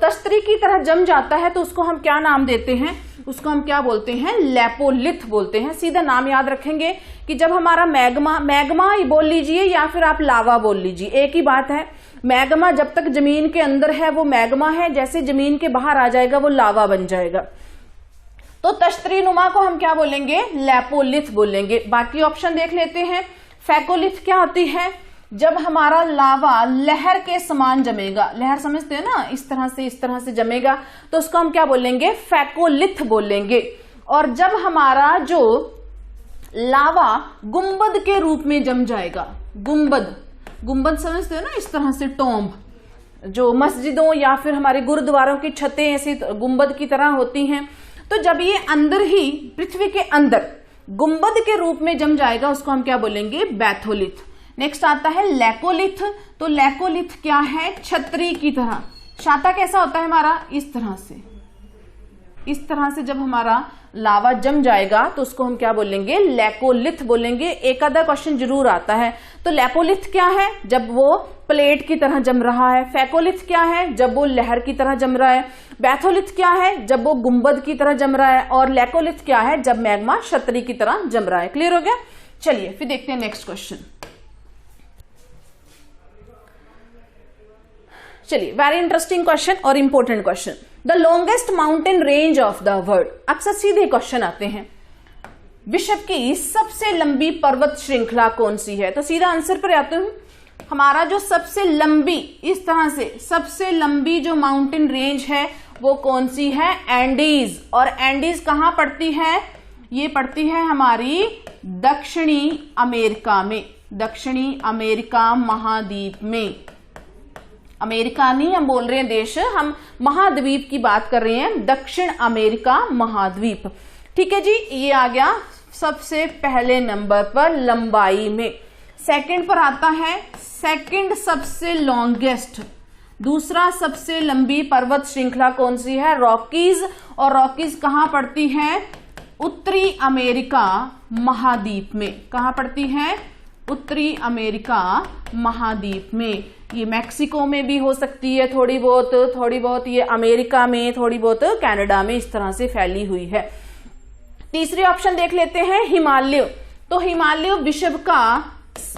तश्तरी की तरह जम जाता है तो उसको हम क्या नाम देते हैं? उसको हम क्या बोलते हैं? लेपोलिथ बोलते हैं। सीधा नाम याद रखेंगे कि जब हमारा मैग्मा ही बोल लीजिए या फिर आप लावा बोल लीजिए, एक ही बात है। मैग्मा जब तक जमीन के अंदर है वो मैग्मा है, जैसे जमीन के बाहर आ जाएगा वो लावा बन जाएगा। तो तश्तरी नुमा को हम क्या बोलेंगे? लेपोलिथ बोलेंगे। बाकी ऑप्शन देख लेते हैं। फैकोलिथ क्या होती है? जब हमारा लावा लहर के समान जमेगा, लहर समझते हैं ना, इस तरह से जमेगा, तो उसको हम क्या बोलेंगे? फैकोलिथ बोलेंगे। और जब हमारा जो लावा गुंबद के रूप में जम जाएगा, गुंबद समझते हो ना, इस तरह से टॉम्ब, जो मस्जिदों या फिर हमारे गुरुद्वारों की छतें ऐसी गुंबद की तरह होती हैं, तो जब ये अंदर ही पृथ्वी के अंदर गुंबद के रूप में जम जाएगा उसको हम क्या बोलेंगे? बैथोलिथ। नेक्स्ट आता है लैकोलिथ। तो लैकोलिथ क्या है? छतरी की तरह। छाता कैसा होता है हमारा? इस तरह से जब हमारा लावा जम जाएगा तो उसको हम क्या बोलेंगे? लैकोलिथ बोलेंगे। एक आधा क्वेश्चन जरूर आता है। तो लैकोलिथ क्या है? जब वो प्लेट की तरह जम रहा है। फैकोलिथ क्या है? जब वो लहर की तरह जम रहा है। बैथोलिथ क्या है? जब वो गुंबद की तरह जम रहा है। और लैकोलिथ क्या है? जब मैग्मा छतरी की तरह जम रहा है। क्लियर हो गया? चलिए फिर देखते हैं नेक्स्ट क्वेश्चन। चलिए, वेरी इंटरेस्टिंग क्वेश्चन और important question. The longest mountain range of the world. अक्सर सीधे क्वेश्चन आते हैं, विश्व की सबसे लंबी पर्वत श्रृंखला कौन सी है? तो सीधा आंसर पर आते हूं। हमारा जो सबसे लंबी, इस तरह से सबसे लंबी जो माउंटेन रेंज है वो कौन सी है? एंडीज। और एंडीज कहां पड़ती है? ये पड़ती है हमारी दक्षिणी अमेरिका में, दक्षिणी अमेरिका महाद्वीप में। अमेरिका नहीं हम बोल रहे हैं देश, हम महाद्वीप की बात कर रहे हैं, दक्षिण अमेरिका महाद्वीप। ठीक है जी, ये आ गया सबसे पहले नंबर पर लंबाई में। सेकंड पर आता है सेकंड सबसे लॉन्गेस्ट, दूसरा सबसे लंबी पर्वत श्रृंखला कौन सी है? रॉकीज। और रॉकीज कहां पड़ती है? उत्तरी अमेरिका महाद्वीप में। कहां पड़ती है? उत्तरी अमेरिका महाद्वीप में। ये मैक्सिको में भी हो सकती है थोड़ी बहुत ये अमेरिका में, थोड़ी बहुत कनाडा में, इस तरह से फैली हुई है। तीसरी ऑप्शन देख लेते हैं हिमालय। तो हिमालय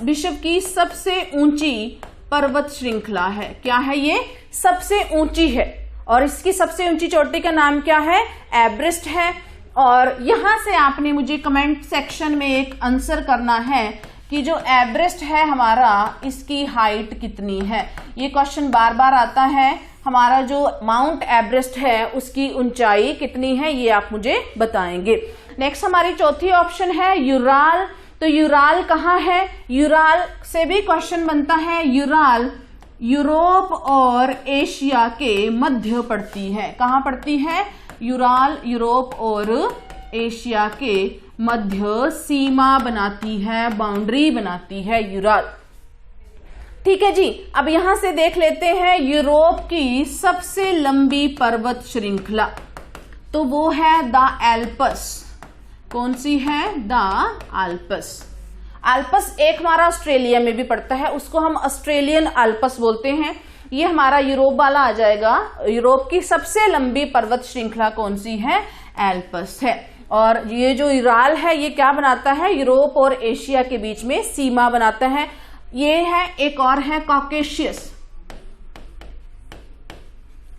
विश्व की सबसे ऊंची पर्वत श्रृंखला है। क्या है ये? सबसे ऊंची है। और इसकी सबसे ऊंची चोटी का नाम क्या है? एवरेस्ट है। और यहां से आपने मुझे कमेंट सेक्शन में एक आंसर करना है कि जो एवरेस्ट है हमारा, इसकी हाइट कितनी है। ये क्वेश्चन बार बार आता है। हमारा जो माउंट एवरेस्ट है उसकी ऊंचाई कितनी है, ये आप मुझे बताएंगे। नेक्स्ट हमारी चौथी ऑप्शन है यूराल। तो यूराल कहाँ है? यूराल से भी क्वेश्चन बनता है। यूराल यूरोप और एशिया के मध्य पड़ती है। कहाँ पड़ती है? यूराल यूरोप और एशिया के मध्य सीमा बनाती है, बाउंड्री बनाती है यूराल। ठीक है जी, अब यहां से देख लेते हैं यूरोप की सबसे लंबी पर्वत श्रृंखला। तो वो है द एल्पस। कौन सी है? The Alps. एल्पस एक हमारा ऑस्ट्रेलिया में भी पड़ता है, उसको हम ऑस्ट्रेलियन एल्पस बोलते हैं। ये हमारा यूरोप वाला आ जाएगा। यूरोप की सबसे लंबी पर्वत श्रृंखला कौन सी है? एल्पस है। और ये जो यूराल है ये क्या बनाता है? यूरोप और एशिया के बीच में सीमा बनाता है। ये है, एक और है कॉकेशियस।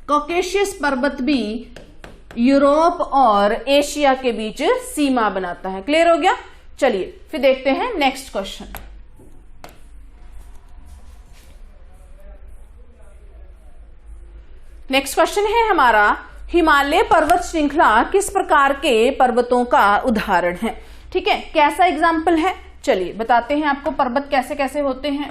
कॉकेशियस पर्वत भी यूरोप और एशिया के बीच सीमा बनाता है। क्लियर हो गया? चलिए फिर देखते हैं नेक्स्ट क्वेश्चन। नेक्स्ट क्वेश्चन है हमारा, हिमालय पर्वत श्रृंखला किस प्रकार के पर्वतों का उदाहरण है? ठीक है, कैसा एग्जाम्पल है? चलिए बताते हैं आपको पर्वत कैसे कैसे होते हैं।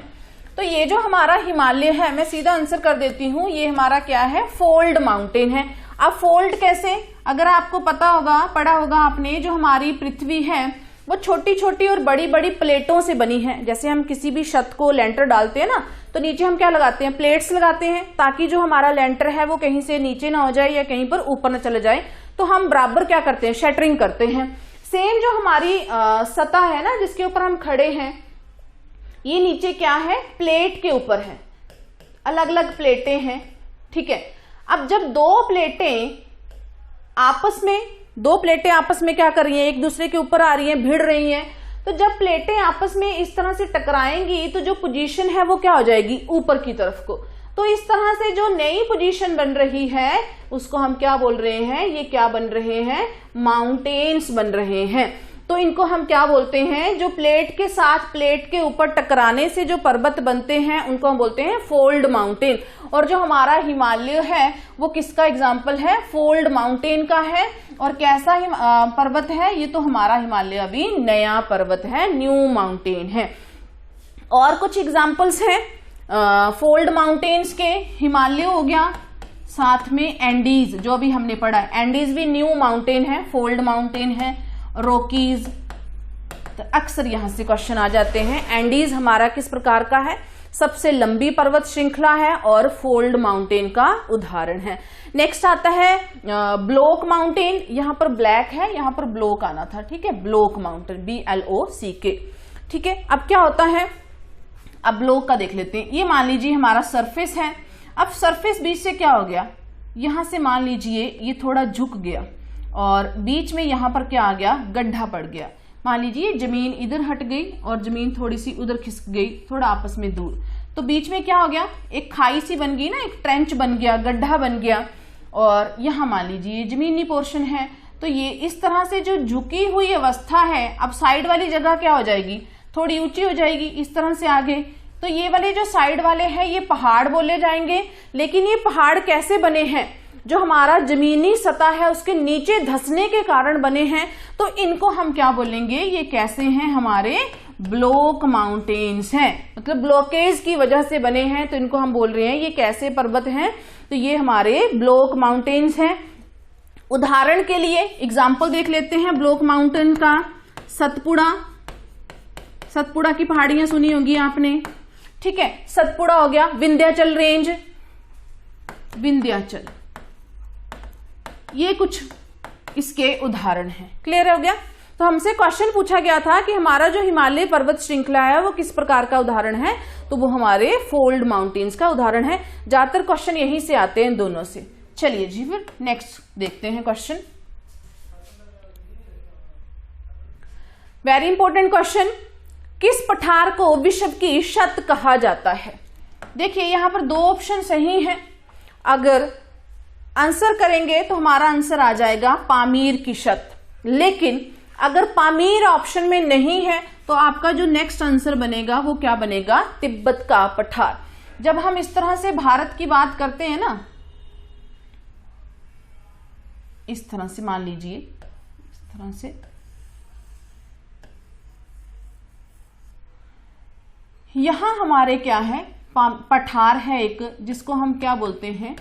तो ये जो हमारा हिमालय है, मैं सीधा आंसर कर देती हूं, ये हमारा क्या है? फोल्ड माउंटेन है। अब फोल्ड कैसे? अगर आपको पता होगा, पढ़ा होगा आपने, जो हमारी पृथ्वी है वो छोटी छोटी और बड़ी बड़ी प्लेटों से बनी है। जैसे हम किसी भी छत को लेंटर डालते हैं ना, तो नीचे हम क्या लगाते हैं, प्लेट्स लगाते हैं, ताकि जो हमारा लेंटर है वो कहीं से नीचे ना हो जाए या कहीं पर ऊपर ना चले जाए। तो हम बराबर क्या करते हैं, शटरिंग करते हैं। सेम जो हमारी सतह है ना जिसके ऊपर हम खड़े हैं, ये नीचे क्या है, प्लेट के ऊपर है, अलग अलग प्लेटें हैं, ठीक है। अब जब दो प्लेटें आपस में क्या कर रही हैं, एक दूसरे के ऊपर आ रही हैं, भिड़ रही हैं, तो जब प्लेटें आपस में इस तरह से टकराएंगी तो जो पोजीशन है वो क्या हो जाएगी, ऊपर की तरफ को। तो इस तरह से जो नई पोजीशन बन रही है उसको हम क्या बोल रहे हैं, ये क्या बन रहे हैं, माउंटेन्स बन रहे हैं। तो इनको हम क्या बोलते हैं, जो प्लेट के साथ प्लेट के ऊपर टकराने से जो पर्वत बनते हैं उनको हम बोलते हैं फोल्ड माउंटेन। और जो हमारा हिमालय है वो किसका एग्जाम्पल है, फोल्ड माउंटेन का है। और कैसा पर्वत है, ये तो हमारा हिमालय अभी नया पर्वत है, न्यू माउंटेन है। और कुछ एग्जाम्पल्स हैं फोल्ड माउंटेन्स के, हिमालय हो गया, साथ में एंडीज जो अभी हमने पढ़ा है, एंडीज भी न्यू माउंटेन है, फोल्ड माउंटेन है। रॉकीज, तो अक्सर यहां से क्वेश्चन आ जाते हैं। एंडीज हमारा किस प्रकार का है, सबसे लंबी पर्वत श्रृंखला है और फोल्ड माउंटेन का उदाहरण है। नेक्स्ट आता है ब्लॉक माउंटेन, यहां पर ब्लैक है, यहां पर ब्लॉक आना था, ठीक है, ब्लॉक माउंटेन, BLOCK, ठीक है। अब क्या होता है, अब ब्लॉक का देख लेते हैं। ये मान लीजिए हमारा सरफेस है, अब सरफेस बीच से क्या हो गया, यहां से मान लीजिए ये थोड़ा झुक गया और बीच में यहां पर क्या आ गया, गड्ढा पड़ गया। मान लीजिए जमीन इधर हट गई और जमीन थोड़ी सी उधर खिसक गई, थोड़ा आपस में दूर, तो बीच में क्या हो गया, एक खाई सी बन गई ना, एक ट्रेंच बन गया, गड्ढा बन गया। और यहां मान लीजिए जमीनी पोर्शन है, तो ये इस तरह से जो झुकी हुई अवस्था है, अब साइड वाली जगह क्या हो जाएगी, थोड़ी ऊंची हो जाएगी इस तरह से आगे। तो ये वाले जो साइड वाले हैं ये पहाड़ बोले जाएंगे। लेकिन ये पहाड़ कैसे बने हैं, जो हमारा जमीनी सतह है उसके नीचे धंसने के कारण बने हैं, तो इनको हम क्या बोलेंगे, ये कैसे हैं, हमारे ब्लॉक माउंटेन्स हैं, मतलब ब्लॉकेज की वजह से बने हैं, तो इनको हम बोल रहे हैं ये कैसे पर्वत हैं, तो ये हमारे ब्लॉक माउंटेन्स हैं। उदाहरण के लिए एग्जाम्पल देख लेते हैं ब्लॉक माउंटेन का। सतपुड़ा की पहाड़ियां सुनी होगी आपने, ठीक है, सतपुड़ा हो गया, विंध्याचल रेंज, विंध्याचल, ये कुछ इसके उदाहरण हैं। क्लियर हो गया। तो हमसे क्वेश्चन पूछा गया था कि हमारा जो हिमालय पर्वत श्रृंखला है वो किस प्रकार का उदाहरण है, तो वो हमारे फोल्ड माउंटेन्स का उदाहरण है। ज्यादातर क्वेश्चन यहीं से आते हैं, दोनों से। चलिए जी फिर नेक्स्ट देखते हैं क्वेश्चन। वेरी इंपॉर्टेंट क्वेश्चन, किस पठार को विश्व की छत कहा जाता है। देखिए यहां पर दो ऑप्शन सही हैं, अगर आंसर करेंगे तो हमारा आंसर आ जाएगा पामीर की छत। लेकिन अगर पामीर ऑप्शन में नहीं है तो आपका जो नेक्स्ट आंसर बनेगा वो क्या बनेगा, तिब्बत का पठार। जब हम इस तरह से भारत की बात करते हैं ना, इस तरह से मान लीजिए, इस तरह से यहां हमारे क्या है, पठार है एक, जिसको हम क्या बोलते हैं,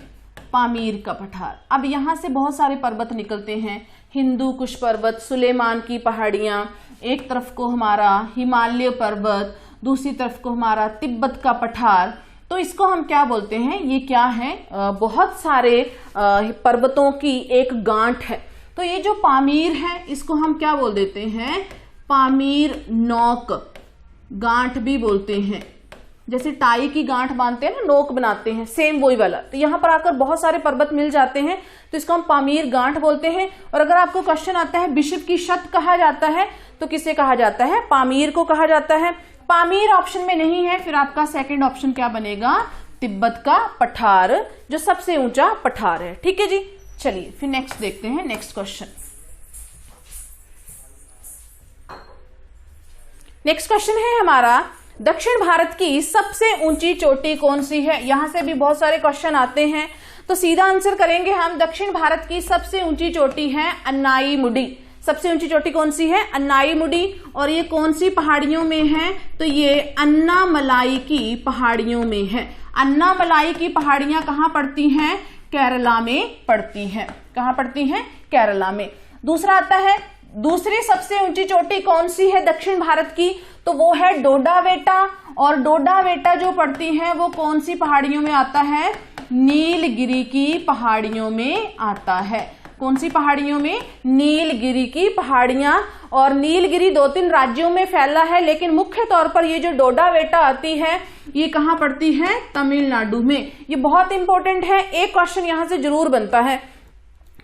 पामीर का पठार। अब यहां से बहुत सारे पर्वत निकलते हैं, हिंदू कुश पर्वत, सुलेमान की पहाड़ियां, एक तरफ को हमारा हिमालय पर्वत, दूसरी तरफ को हमारा तिब्बत का पठार। तो इसको हम क्या बोलते हैं, ये क्या है, बहुत सारे पर्वतों की एक गांठ है। तो ये जो पामीर है इसको हम क्या बोल देते हैं, पामीर नोक गांठ भी बोलते हैं। जैसे टाई की गांठ बांधते हैं ना, नोक बनाते हैं, सेम वही वाला। तो यहां पर आकर बहुत सारे पर्वत मिल जाते हैं, तो इसको हम पामीर गांठ बोलते हैं। और अगर आपको क्वेश्चन आता है विश्व की छत कहा जाता है, तो किसे कहा जाता है, पामीर को कहा जाता है। पामीर ऑप्शन में नहीं है, फिर आपका सेकंड ऑप्शन क्या बनेगा, तिब्बत का पठार, जो सबसे ऊंचा पठार है। ठीक है जी, चलिए फिर नेक्स्ट देखते हैं, नेक्स्ट क्वेश्चन। नेक्स्ट क्वेश्चन है हमारा, दक्षिण भारत की सबसे ऊंची चोटी कौन सी है। यहां से भी बहुत सारे क्वेश्चन आते हैं, तो सीधा आंसर करेंगे हम। दक्षिण भारत की सबसे ऊंची चोटी है अन्नाईमुडी। सबसे ऊंची चोटी कौन सी है, अन्नाईमुडी। और ये कौन सी पहाड़ियों में है, तो ये अन्नामलाई की पहाड़ियों में है। अन्नामलाई की पहाड़ियां कहां पड़ती हैं, केरला में पड़ती हैं। कहां पड़ती हैं, केरला में। दूसरा आता है दूसरी सबसे ऊंची चोटी कौन सी है दक्षिण भारत की? तो वो है डोडा बेटा, और डोडा बेटा जो पड़ती है वो कौन सी पहाड़ियों में आता है? नीलगिरी की पहाड़ियों में आता है। कौन सी पहाड़ियों में? नीलगिरी की पहाड़ियां। और नीलगिरी 2-3 राज्यों में फैला है, लेकिन मुख्य तौर पर ये जो डोडा बेटा आती है ये कहाँ पड़ती है? तमिलनाडु में। ये बहुत इंपॉर्टेंट है, एक क्वेश्चन यहां से जरूर बनता है,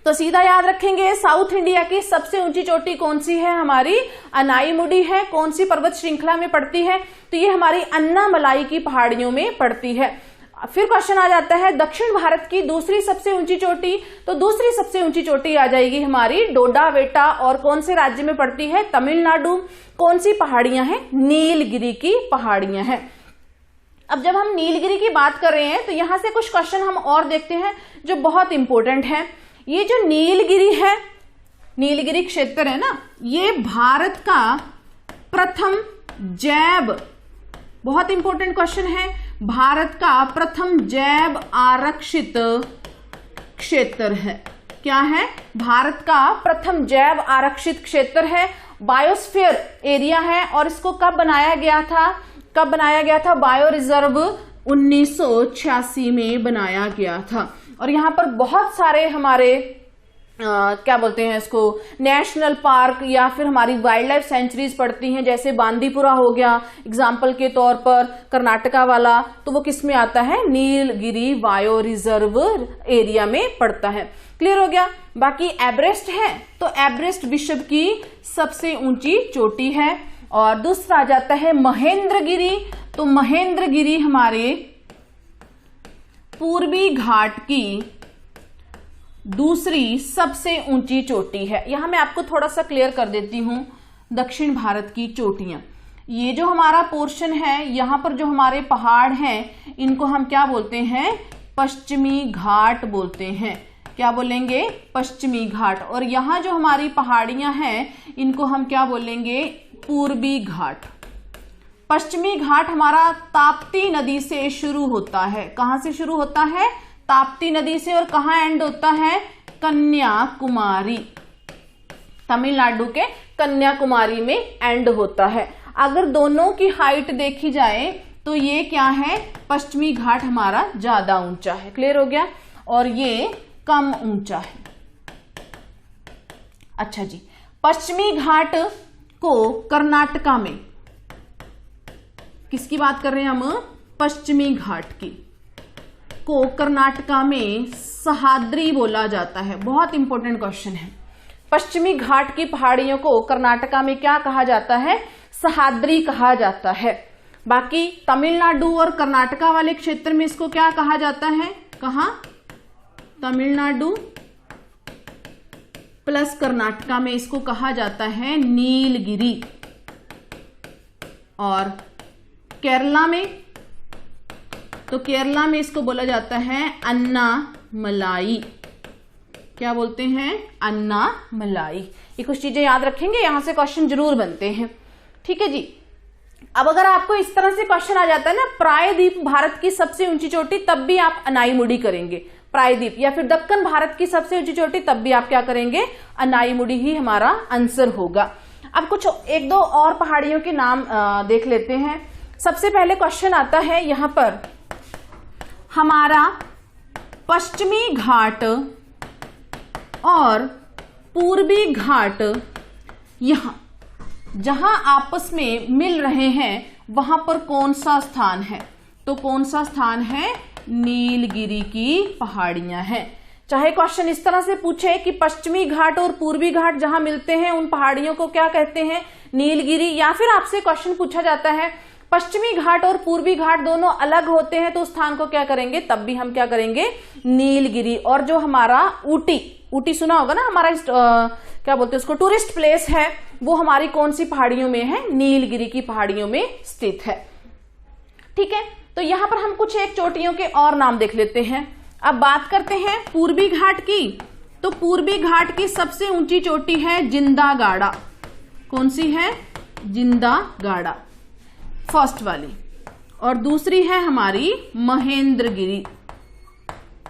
तो सीधा याद रखेंगे। साउथ इंडिया की सबसे ऊंची चोटी कौन सी है? हमारी अनाईमुडी है। कौन सी पर्वत श्रृंखला में पड़ती है? तो ये हमारी अन्नामलाई की पहाड़ियों में पड़ती है। फिर क्वेश्चन आ जाता है दक्षिण भारत की दूसरी सबसे ऊंची चोटी, तो दूसरी सबसे ऊंची चोटी आ जाएगी हमारी डोडा बेटा, और कौन से राज्य में पड़ती है? तमिलनाडु। कौन सी पहाड़ियां हैं? नीलगिरी की पहाड़ियां हैं। अब जब हम नीलगिरी की बात कर रहे हैं तो यहां से कुछ क्वेश्चन हम और देखते हैं जो बहुत इंपॉर्टेंट है। ये जो नीलगिरी है, नीलगिरी क्षेत्र है ना, ये भारत का प्रथम जैव, बहुत इंपॉर्टेंट क्वेश्चन है, भारत का प्रथम जैव आरक्षित क्षेत्र है। क्या है? भारत का प्रथम जैव आरक्षित क्षेत्र है, बायोस्फीयर एरिया है। और इसको कब बनाया गया था? कब बनाया गया था? बायो रिजर्व 1986 में बनाया गया था। और यहाँ पर बहुत सारे हमारे क्या बोलते हैं इसको, नेशनल पार्क या फिर हमारी वाइल्ड लाइफ सेंचुरीज पड़ती हैं, जैसे बांदीपुरा हो गया एग्जाम्पल के तौर पर, कर्नाटका वाला, तो वो किस में आता है? नीलगिरी बायो रिजर्व एरिया में पड़ता है। क्लियर हो गया? बाकी एवरेस्ट है, तो एवरेस्ट विश्व की सबसे ऊंची चोटी है। और दूसरा आ जाता है महेंद्रगिरी, तो महेंद्रगिरी हमारे पूर्वी घाट की दूसरी सबसे ऊंची चोटी है। यहां मैं आपको थोड़ा सा क्लियर कर देती हूं दक्षिण भारत की चोटियां। ये जो हमारा पोर्शन है, यहां पर जो हमारे पहाड़ हैं इनको हम क्या बोलते हैं? पश्चिमी घाट बोलते हैं। क्या बोलेंगे? पश्चिमी घाट। और यहां जो हमारी पहाड़ियां हैं इनको हम क्या बोलेंगे? पूर्वी घाट। पश्चिमी घाट हमारा ताप्ती नदी से शुरू होता है। कहां से शुरू होता है? ताप्ती नदी से। और कहां एंड होता है? कन्याकुमारी, तमिलनाडु के कन्याकुमारी में एंड होता है। अगर दोनों की हाइट देखी जाए तो ये क्या है? पश्चिमी घाट हमारा ज्यादा ऊंचा है। क्लियर हो गया? और ये कम ऊंचा है। अच्छा जी, पश्चिमी घाट को कर्नाटका में, किसकी बात कर रहे हैं हम? पश्चिमी घाट की को कर्नाटका में सह्याद्री बोला जाता है। बहुत इंपॉर्टेंट क्वेश्चन है। पश्चिमी घाट की पहाड़ियों को कर्नाटका में क्या कहा जाता है? सह्याद्री कहा जाता है। बाकी तमिलनाडु और कर्नाटका वाले क्षेत्र में इसको क्या कहा जाता है? कहां? तमिलनाडु प्लस कर्नाटका में इसको कहा जाता है नीलगिरी। और केरला में, तो केरला में इसको बोला जाता है अन्नामलाई। क्या बोलते हैं? अन्नामलाई। ये कुछ चीजें याद रखेंगे, यहां से क्वेश्चन जरूर बनते हैं। ठीक है जी। अब अगर आपको इस तरह से क्वेश्चन आ जाता है ना, प्रायद्वीप भारत की सबसे ऊंची चोटी, तब भी आप अनाईमुडी करेंगे। प्रायद्वीप या फिर दक्कन भारत की सबसे ऊंची चोटी, तब भी आप क्या करेंगे? अनाईमुडी ही हमारा आंसर होगा। अब कुछ 1-2 और पहाड़ियों के नाम देख लेते हैं। सबसे पहले क्वेश्चन आता है यहां पर, हमारा पश्चिमी घाट और पूर्वी घाट यहां जहां आपस में मिल रहे हैं वहां पर कौन सा स्थान है? तो कौन सा स्थान है? नीलगिरी की पहाड़ियां हैं। चाहे क्वेश्चन इस तरह से पूछे कि पश्चिमी घाट और पूर्वी घाट जहां मिलते हैं उन पहाड़ियों को क्या कहते हैं? नीलगिरी। या फिर आपसे क्वेश्चन पूछा जाता है पश्चिमी घाट और पूर्वी घाट दोनों अलग होते हैं, तो स्थान को क्या करेंगे? तब भी हम क्या करेंगे? नीलगिरी। और जो हमारा ऊटी सुना होगा ना, हमारा क्या बोलते हैं उसको, टूरिस्ट प्लेस है, वो हमारी कौन सी पहाड़ियों में है? नीलगिरी की पहाड़ियों में स्थित है। ठीक है, तो यहां पर हम कुछ एक चोटियों के और नाम देख लेते हैं। अब बात करते हैं पूर्वी घाट की। तो पूर्वी घाट की सबसे ऊंची चोटी है जिंदागाड़ा। कौन सी है? जिंदागाड़ा, फर्स्ट वाली। और दूसरी है हमारी महेंद्रगिरी।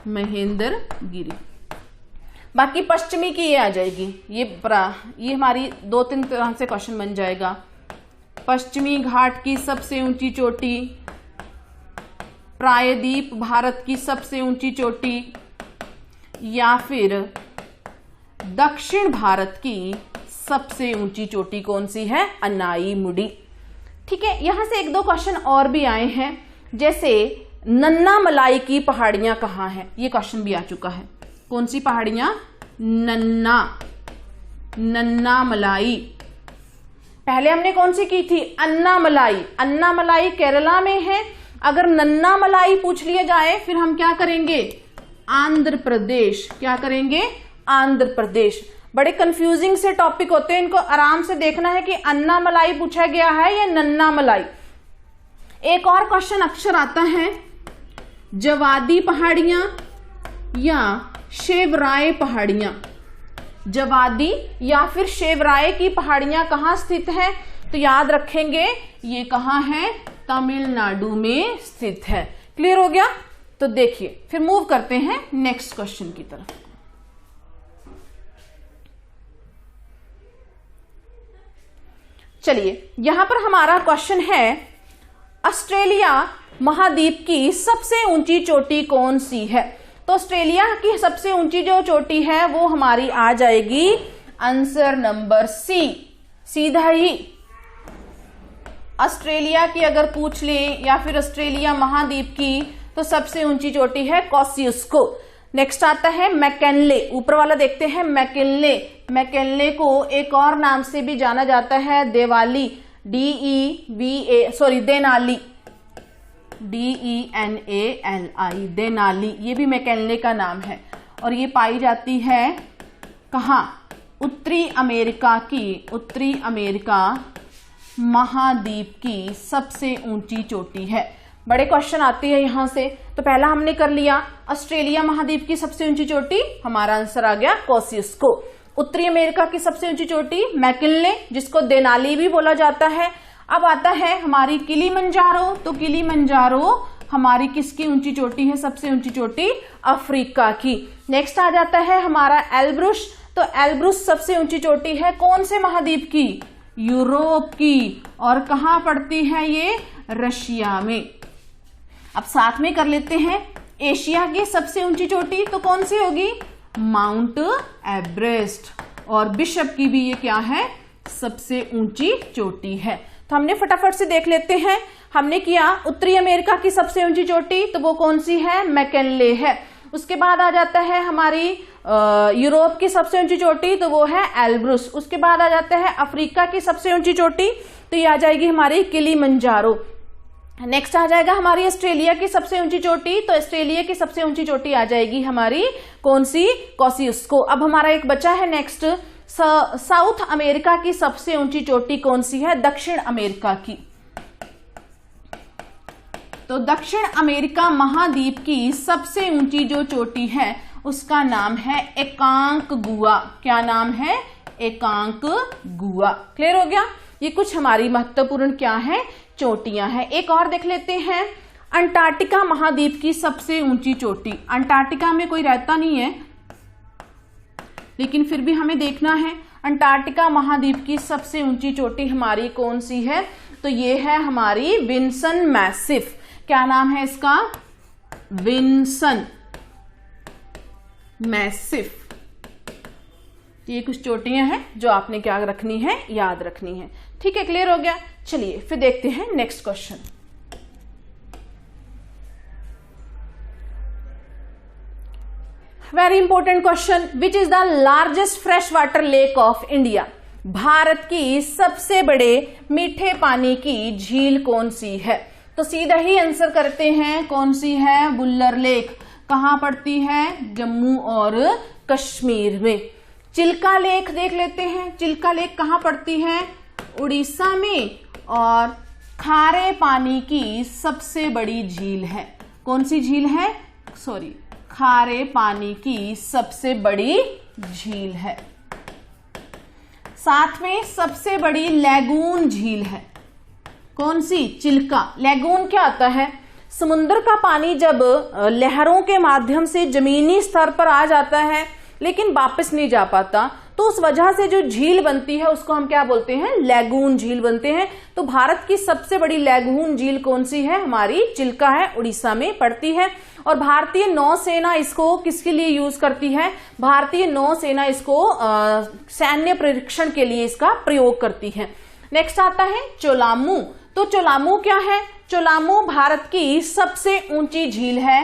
महेंद्रगिरी। बाकी पश्चिमी की ये आ जाएगी, ये हमारी 2-3 तरह से क्वेश्चन बन जाएगा। पश्चिमी घाट की सबसे ऊंची चोटी, प्रायद्वीप भारत की सबसे ऊंची चोटी, या फिर दक्षिण भारत की सबसे ऊंची चोटी कौन सी है? अनाईमुडी। ठीक है, यहां से 1-2 क्वेश्चन और भी आए हैं, जैसे नन्ना मलाई की पहाड़ियां कहाँ हैं, ये क्वेश्चन भी आ चुका है। कौन सी पहाड़ियां? नन्ना मलाई। पहले हमने कौन सी की थी? अन्नामलाई। अन्नामलाई केरला में है। अगर नन्ना मलाई पूछ लिया जाए फिर हम क्या करेंगे? आंध्र प्रदेश। क्या करेंगे? आंध्र प्रदेश। बड़े कंफ्यूजिंग से टॉपिक होते हैं, इनको आराम से देखना है कि अन्नामलाई पूछा गया है या नन्ना मलाई। एक और क्वेश्चन अक्सर आता है, जवादी पहाड़ियां या शेवराय पहाड़ियां। जवादी या फिर शेवराय की पहाड़ियां कहां स्थित है? तो याद रखेंगे ये कहां है? तमिलनाडु में स्थित है। क्लियर हो गया? तो देखिए फिर मूव करते हैं नेक्स्ट क्वेश्चन की तरफ। चलिए, यहां पर हमारा क्वेश्चन है, ऑस्ट्रेलिया महाद्वीप की सबसे ऊंची चोटी कौन सी है? तो ऑस्ट्रेलिया की सबसे ऊंची जो चोटी है वो हमारी आ जाएगी आंसर नंबर सी। सीधा ही ऑस्ट्रेलिया की अगर पूछ ले या फिर ऑस्ट्रेलिया महाद्वीप की, तो सबसे ऊंची चोटी है कॉस्सियुस्को। नेक्स्ट आता है मैकिनले। ऊपर वाला देखते हैं, मैकिनले। मैकिनले को एक और नाम से भी जाना जाता है देवाली, देनाली, DENALI, देनाली। ये भी मैकिनले का नाम है और ये पाई जाती है कहाँ? उत्तरी अमेरिका महाद्वीप की सबसे ऊंची चोटी है। बड़े क्वेश्चन आते हैं यहां से। तो पहला हमने कर लिया, ऑस्ट्रेलिया महाद्वीप की सबसे ऊंची चोटी, हमारा आंसर आ गया कॉस्सियुस्को। उत्तरी अमेरिका की सबसे ऊंची चोटी मैकिनले, जिसको देनाली भी बोला जाता है। अब आता है हमारी किलिमंजारो। तो किलिमंजारो हमारी किसकी ऊंची चोटी है? सबसे ऊंची चोटी अफ्रीका की। नेक्स्ट आ जाता है हमारा एल्ब्रुस। तो एल्ब्रुस सबसे ऊंची चोटी है कौन से महाद्वीप की? यूरोप की। और कहां पड़ती है ये? रशिया में। अब साथ में कर लेते हैं, एशिया की सबसे ऊंची चोटी तो कौन सी होगी? Mount Everest. और बिशप की भी ये क्या है? सबसे ऊंची चोटी है। तो हमने फटाफट से देख लेते हैं। हमने किया उत्तरी अमेरिका की सबसे ऊंची चोटी, तो वो कौन सी है? मैकिनले है। उसके बाद आ जाता है हमारी यूरोप की सबसे ऊंची चोटी, तो वो है एल्ब्रुस। उसके बाद आ जाता है अफ्रीका की सबसे ऊंची चोटी, तो ये आ जाएगी हमारी किलिमंजारो। नेक्स्ट आ जाएगा हमारी ऑस्ट्रेलिया की सबसे ऊंची चोटी, तो ऑस्ट्रेलिया की सबसे ऊंची चोटी आ जाएगी हमारी कौन सी? कॉस्सियुस्को। अब हमारा एक बचा है नेक्स्ट, साउथ अमेरिका की सबसे ऊंची चोटी कौन सी है? दक्षिण अमेरिका की। तो दक्षिण अमेरिका महाद्वीप की सबसे ऊंची जो चोटी है उसका नाम है एकांकगुआ। क्या नाम है? एकांकगुआ। क्लियर हो गया? ये कुछ हमारी महत्वपूर्ण क्या है? चोटियां हैं। एक और देख लेते हैं, अंटार्कटिका महाद्वीप की सबसे ऊंची चोटी। अंटार्कटिका में कोई रहता नहीं है, लेकिन फिर भी हमें देखना है अंटार्कटिका महाद्वीप की सबसे ऊंची चोटी हमारी कौन सी है? तो ये है हमारी विंसन मैसिफ। क्या नाम है इसका? Vinson Massif. ये कुछ चोटियां हैं जो आपने क्या रखनी है? याद रखनी है। ठीक है, क्लियर हो गया? चलिए फिर देखते हैं next question. Very important question, which is the largest fresh water lake of India? Bharat की सबसे बड़े मीठे पानी की झील कौन सी है? तो सीधा ही आंसर करते हैं, कौन सी है? बुल्लर लेक। कहां पड़ती है? जम्मू और कश्मीर में। चिल्का लेक देख लेते हैं, चिल्का लेक कहां पड़ती है? उड़ीसा में। और खारे पानी की सबसे बड़ी झील है, कौन सी झील है? खारे पानी की सबसे बड़ी झील है। साथ में सबसे बड़ी लैगून झील है, कौन सी? चिल्का। लैगून क्या होता है? समुद्र का पानी जब लहरों के माध्यम से जमीनी स्तर पर आ जाता है लेकिन वापस नहीं जा पाता, तो उस वजह से जो झील बनती है उसको हम क्या बोलते हैं, लैगून झील बनते हैं। तो भारत की सबसे बड़ी लैगून झील कौन सी है, हमारी चिल्का है, उड़ीसा में पड़ती है। और भारतीय नौसेना इसको किसके लिए यूज करती है, भारतीय नौसेना इसको सैन्य परीक्षण के लिए इसका प्रयोग करती है। नेक्स्ट आता है चोलामू। तो चोलामू क्या है, चोलामू भारत की सबसे ऊंची झील है।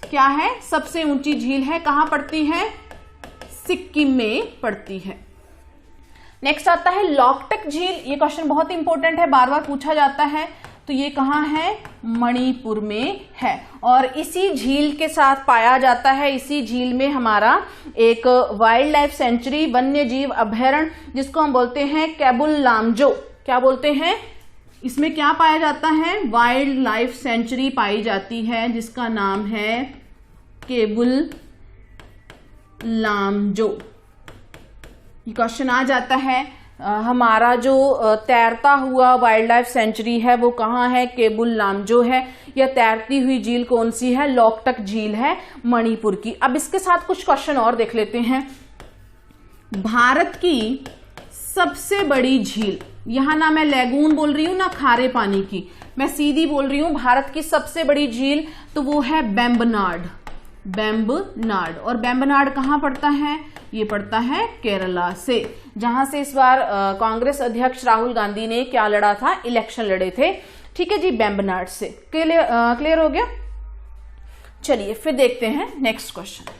क्या है, सबसे ऊंची झील है, कहां पड़ती है, सिक्किम में पड़ती है। नेक्स्ट आता है लॉकटक झील। ये क्वेश्चन बहुत इंपॉर्टेंट है, बार बार पूछा जाता है। तो ये कहां है, मणिपुर में है। और इसी झील के साथ पाया जाता है, इसी झील में हमारा एक वाइल्ड लाइफ सेंचुरी, वन्य जीव अभयारण्य, जिसको हम बोलते हैं केबुल लामजो। क्या बोलते हैं, इसमें क्या पाया जाता है, वाइल्ड लाइफ सेंचुरी पाई जाती है, जिसका नाम है केबुल लामजो। ये क्वेश्चन आ जाता है। हमारा जो तैरता हुआ वाइल्ड लाइफ सेंचुरी है वो कहाँ है, केबुल लामजो है। या तैरती हुई झील कौन सी है, लॉकटक झील है, मणिपुर की। अब इसके साथ कुछ क्वेश्चन और देख लेते हैं। भारत की सबसे बड़ी झील, यहां ना मैं लैगून बोल रही हूं ना खारे पानी की, मैं सीधी बोल रही हूं भारत की सबसे बड़ी झील, तो वो है बेम्बनाड। बेम्बनाड। और बेम्बनाड कहां पड़ता है, ये पड़ता है केरला से, जहां से इस बार कांग्रेस अध्यक्ष राहुल गांधी ने क्या लड़ा था, इलेक्शन लड़े थे। ठीक है जी, बेम्बनाड से। क्लियर हो गया। चलिए फिर देखते हैं नेक्स्ट क्वेश्चन।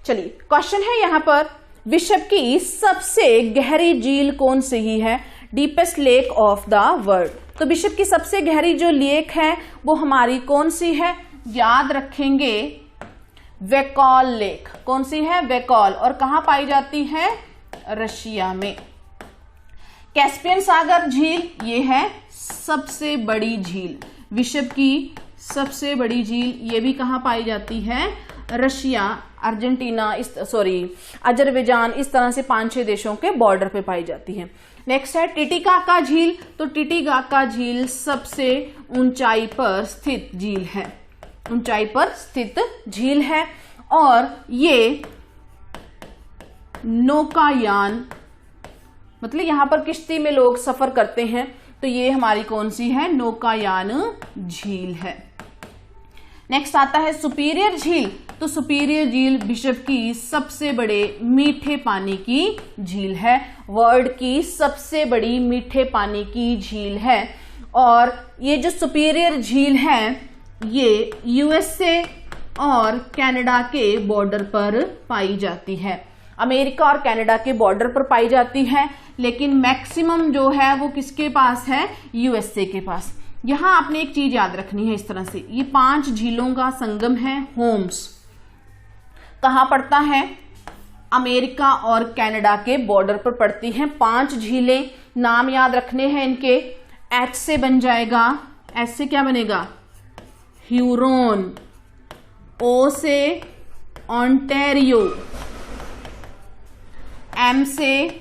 चलिए क्वेश्चन है यहां पर, विश्व की सबसे गहरी झील कौन सी है, deepest lake of the world. तो विश्व की सबसे गहरी जो लेक है वो हमारी कौन सी है, याद रखेंगे वेकॉल लेक। कौन सी है, वेकॉल। और कहां पाई जाती है, रशिया में। कैस्पियन सागर झील, ये है सबसे बड़ी झील, विश्व की सबसे बड़ी झील। ये भी कहां पाई जाती है, रशिया, अर्जेंटीना, अजरबैजान, इस तरह से 5-6 देशों के बॉर्डर पे पाई जाती है। नेक्स्ट है टिटिकाका झील। तो टिटिकाका झील सबसे ऊंचाई पर स्थित झील है, ऊंचाई पर स्थित झील है। और ये नौकायान, मतलब यहां पर किश्ती में लोग सफर करते हैं, तो ये हमारी कौन सी है, नौकायान झील है। नेक्स्ट आता है सुपीरियर झील। तो सुपीरियर झील विश्व की सबसे बड़े मीठे पानी की झील है, वर्ल्ड की सबसे बड़ी मीठे पानी की झील है। और ये जो सुपीरियर झील है ये यूएसए और कनाडा के बॉर्डर पर पाई जाती है, अमेरिका और कनाडा के बॉर्डर पर पाई जाती है, लेकिन मैक्सिमम जो है वो किसके पास है, यूएसए के पास। यहां आपने एक चीज याद रखनी है, इस तरह से ये 5 झीलों का संगम है, होम्स। कहां पड़ता है, अमेरिका और कनाडा के बॉर्डर पर पड़ती हैं 5 झीलें। नाम याद रखने हैं इनके, एच से बन जाएगा, एच से क्या बनेगा, ह्यूरोन, ओ से ऑन्टेरियो, एम से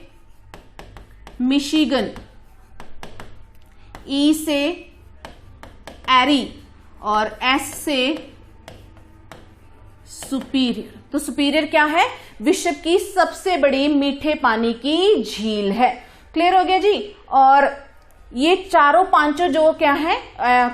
मिशिगन, ई से एरी और एस से सुपीरियर। तो सुपीरियर क्या है, विश्व की सबसे बड़ी मीठे पानी की झील है। क्लियर हो गया जी। और ये चारों 5 जो क्या है,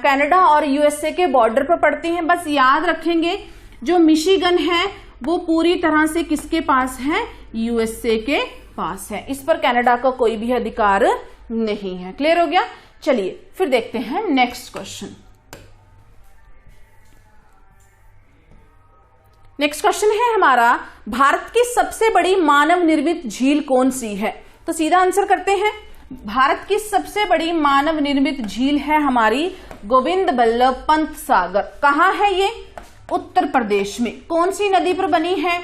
कनाडा और यूएसए के बॉर्डर पर पड़ती हैं। बस याद रखेंगे जो मिशिगन है वो पूरी तरह से किसके पास है, यूएसए के पास है, इस पर कनाडा का कोई भी अधिकार नहीं है। क्लियर हो गया। चलिए फिर देखते हैं नेक्स्ट क्वेश्चन। नेक्स्ट क्वेश्चन है हमारा, भारत की सबसे बड़ी मानव निर्मित झील कौन सी है। तो सीधा आंसर करते हैं, भारत की सबसे बड़ी मानव निर्मित झील है हमारी गोविंद बल्लभ पंत सागर। कहां है ये, उत्तर प्रदेश में। कौन सी नदी पर बनी है,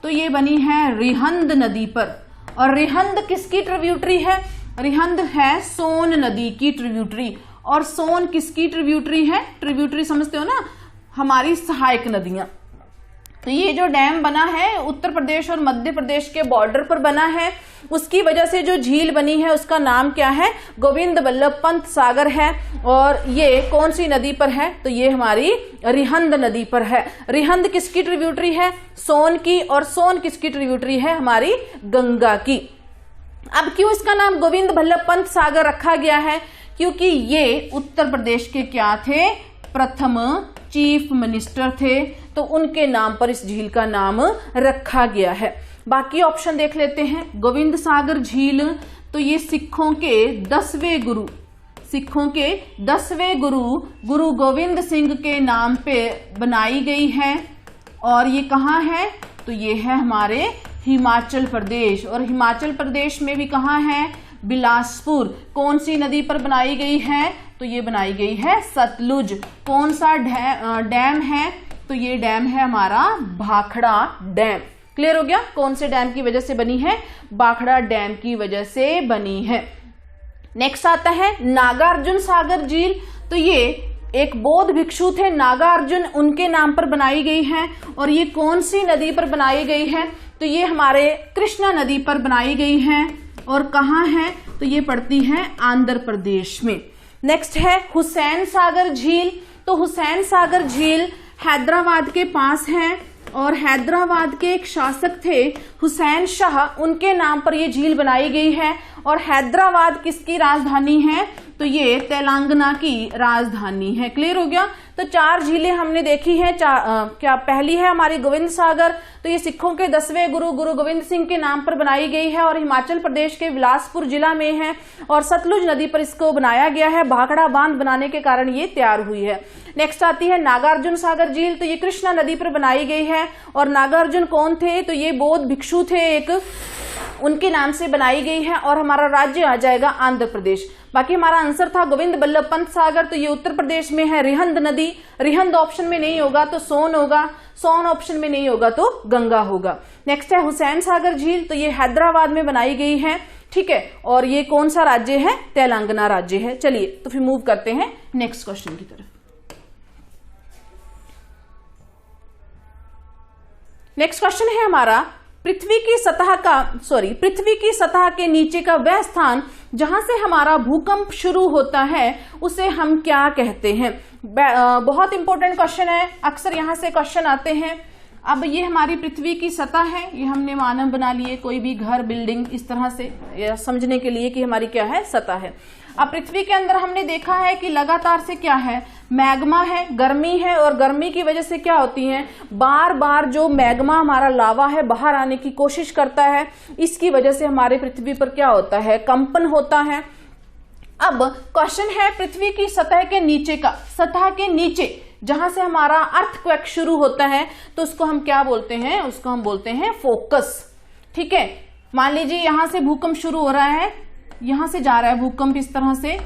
तो ये बनी है रिहंद नदी पर। और रिहंद किसकी ट्रिब्यूटरी है, रिहंद है सोन नदी की ट्रिब्यूटरी। और सोन किसकी ट्रिब्यूटरी है, ट्रिब्यूटरी समझते हो ना, हमारी सहायक नदियां। तो ये जो डैम बना है उत्तर प्रदेश और मध्य प्रदेश के बॉर्डर पर बना है, उसकी वजह से जो झील बनी है उसका नाम क्या है, गोविंद बल्लभ पंत सागर है। और ये कौन सी नदी पर है, तो ये हमारी रिहंद नदी पर है। रिहंद किसकी ट्रिब्यूटरी है, सोन की, और सोन किसकी ट्रिब्यूटरी है, हमारी गंगा की। अब क्यों इसका नाम गोविंद बल्लभ पंत सागर रखा गया है, क्योंकि ये उत्तर प्रदेश के क्या थे, प्रथम चीफ मिनिस्टर थे, तो उनके नाम पर इस झील का नाम रखा गया है। बाकी ऑप्शन देख लेते हैं। गोविंद सागर झील, तो ये सिखों के 10वें गुरु गुरु गोविंद सिंह के नाम पे बनाई गई है। और ये कहाँ है, तो ये है हमारे हिमाचल प्रदेश, और हिमाचल प्रदेश में भी कहाँ है, बिलासपुर। कौन सी नदी पर बनाई गई है, तो ये बनाई गई है सतलुज। कौन सा डैम है, तो ये डैम है हमारा भाखड़ा डैम। क्लियर हो गया, कौन से डैम की वजह से बनी है, भाखड़ा डैम की वजह से बनी है। नेक्स्ट आता है नागार्जुन सागर झील, तो ये एक बौद्ध भिक्षु थे नागार्जुन, उनके नाम पर बनाई गई है। और ये कौन सी नदी पर बनाई गई है, तो ये हमारे कृष्णा नदी पर बनाई गई है। और कहाँ है, तो ये पड़ती है आंध्र प्रदेश में। नेक्स्ट है हुसैन सागर झील, तो हुसैन सागर झील हैदराबाद के पास है, और हैदराबाद के एक शासक थे हुसैन शाह, उनके नाम पर यह झील बनाई गई है। और हैदराबाद किसकी राजधानी है, तो ये तेलंगाना की राजधानी है। क्लियर हो गया, तो 4 झीलें हमने देखी हैं। क्या पहली है हमारी गोविंद सागर, तो ये सिखों के 10वें गुरु गुरु गोविंद सिंह के नाम पर बनाई गई है और हिमाचल प्रदेश के बिलासपुर जिला में है। और सतलुज नदी पर इसको बनाया गया है, भाखड़ा बांध बनाने के कारण ये तैयार हुई है। नेक्स्ट आती है नागार्जुन सागर झील, तो ये कृष्णा नदी पर बनाई गई है। और नागार्जुन कौन थे, तो ये बौद्ध भिक्षु थे एक, उनके नाम से बनाई गई है। और हमारा राज्य आ जाएगा आंध्र प्रदेश। बाकी हमारा आंसर था गोविंद बल्लभ पंत सागर, तो ये उत्तर प्रदेश में है। रिहंद नदी, रिहंद ऑप्शन में नहीं होगा तो सोन होगा, सोन ऑप्शन में नहीं होगा तो गंगा होगा। नेक्स्ट है हुसैन सागर झील, तो ये हैदराबाद में बनाई गई है। ठीक है, और ये कौन सा राज्य है, तेलंगाना राज्य है। चलिए तो फिर मूव करते हैं नेक्स्ट क्वेश्चन की तरफ। नेक्स्ट क्वेश्चन है हमारा पृथ्वी की सतह के नीचे का वह स्थान जहां से हमारा भूकंप शुरू होता है उसे हम क्या कहते हैं। बहुत इंपॉर्टेंट क्वेश्चन है, अक्सर यहां से क्वेश्चन आते हैं। अब ये हमारी पृथ्वी की सतह है, ये हमने मानव बना लिए, कोई भी घर बिल्डिंग इस तरह से समझने के लिए कि हमारी क्या है, सतह है। अब पृथ्वी के अंदर हमने देखा है कि लगातार से क्या है, मैग्मा है, गर्मी है, और गर्मी की वजह से क्या होती है, बार बार जो मैग्मा हमारा लावा है बाहर आने की कोशिश करता है। इसकी वजह से हमारे पृथ्वी पर क्या होता है, कंपन होता है। अब क्वेश्चन है पृथ्वी की सतह के नीचे का, सतह के नीचे जहां से हमारा अर्थक्वेक शुरू होता है तो उसको हम क्या बोलते हैं, उसको हम बोलते हैं फोकस। ठीक है, मान लीजिए यहां से भूकंप शुरू हो रहा है, यहां से जा रहा है भूकंप इस तरह से,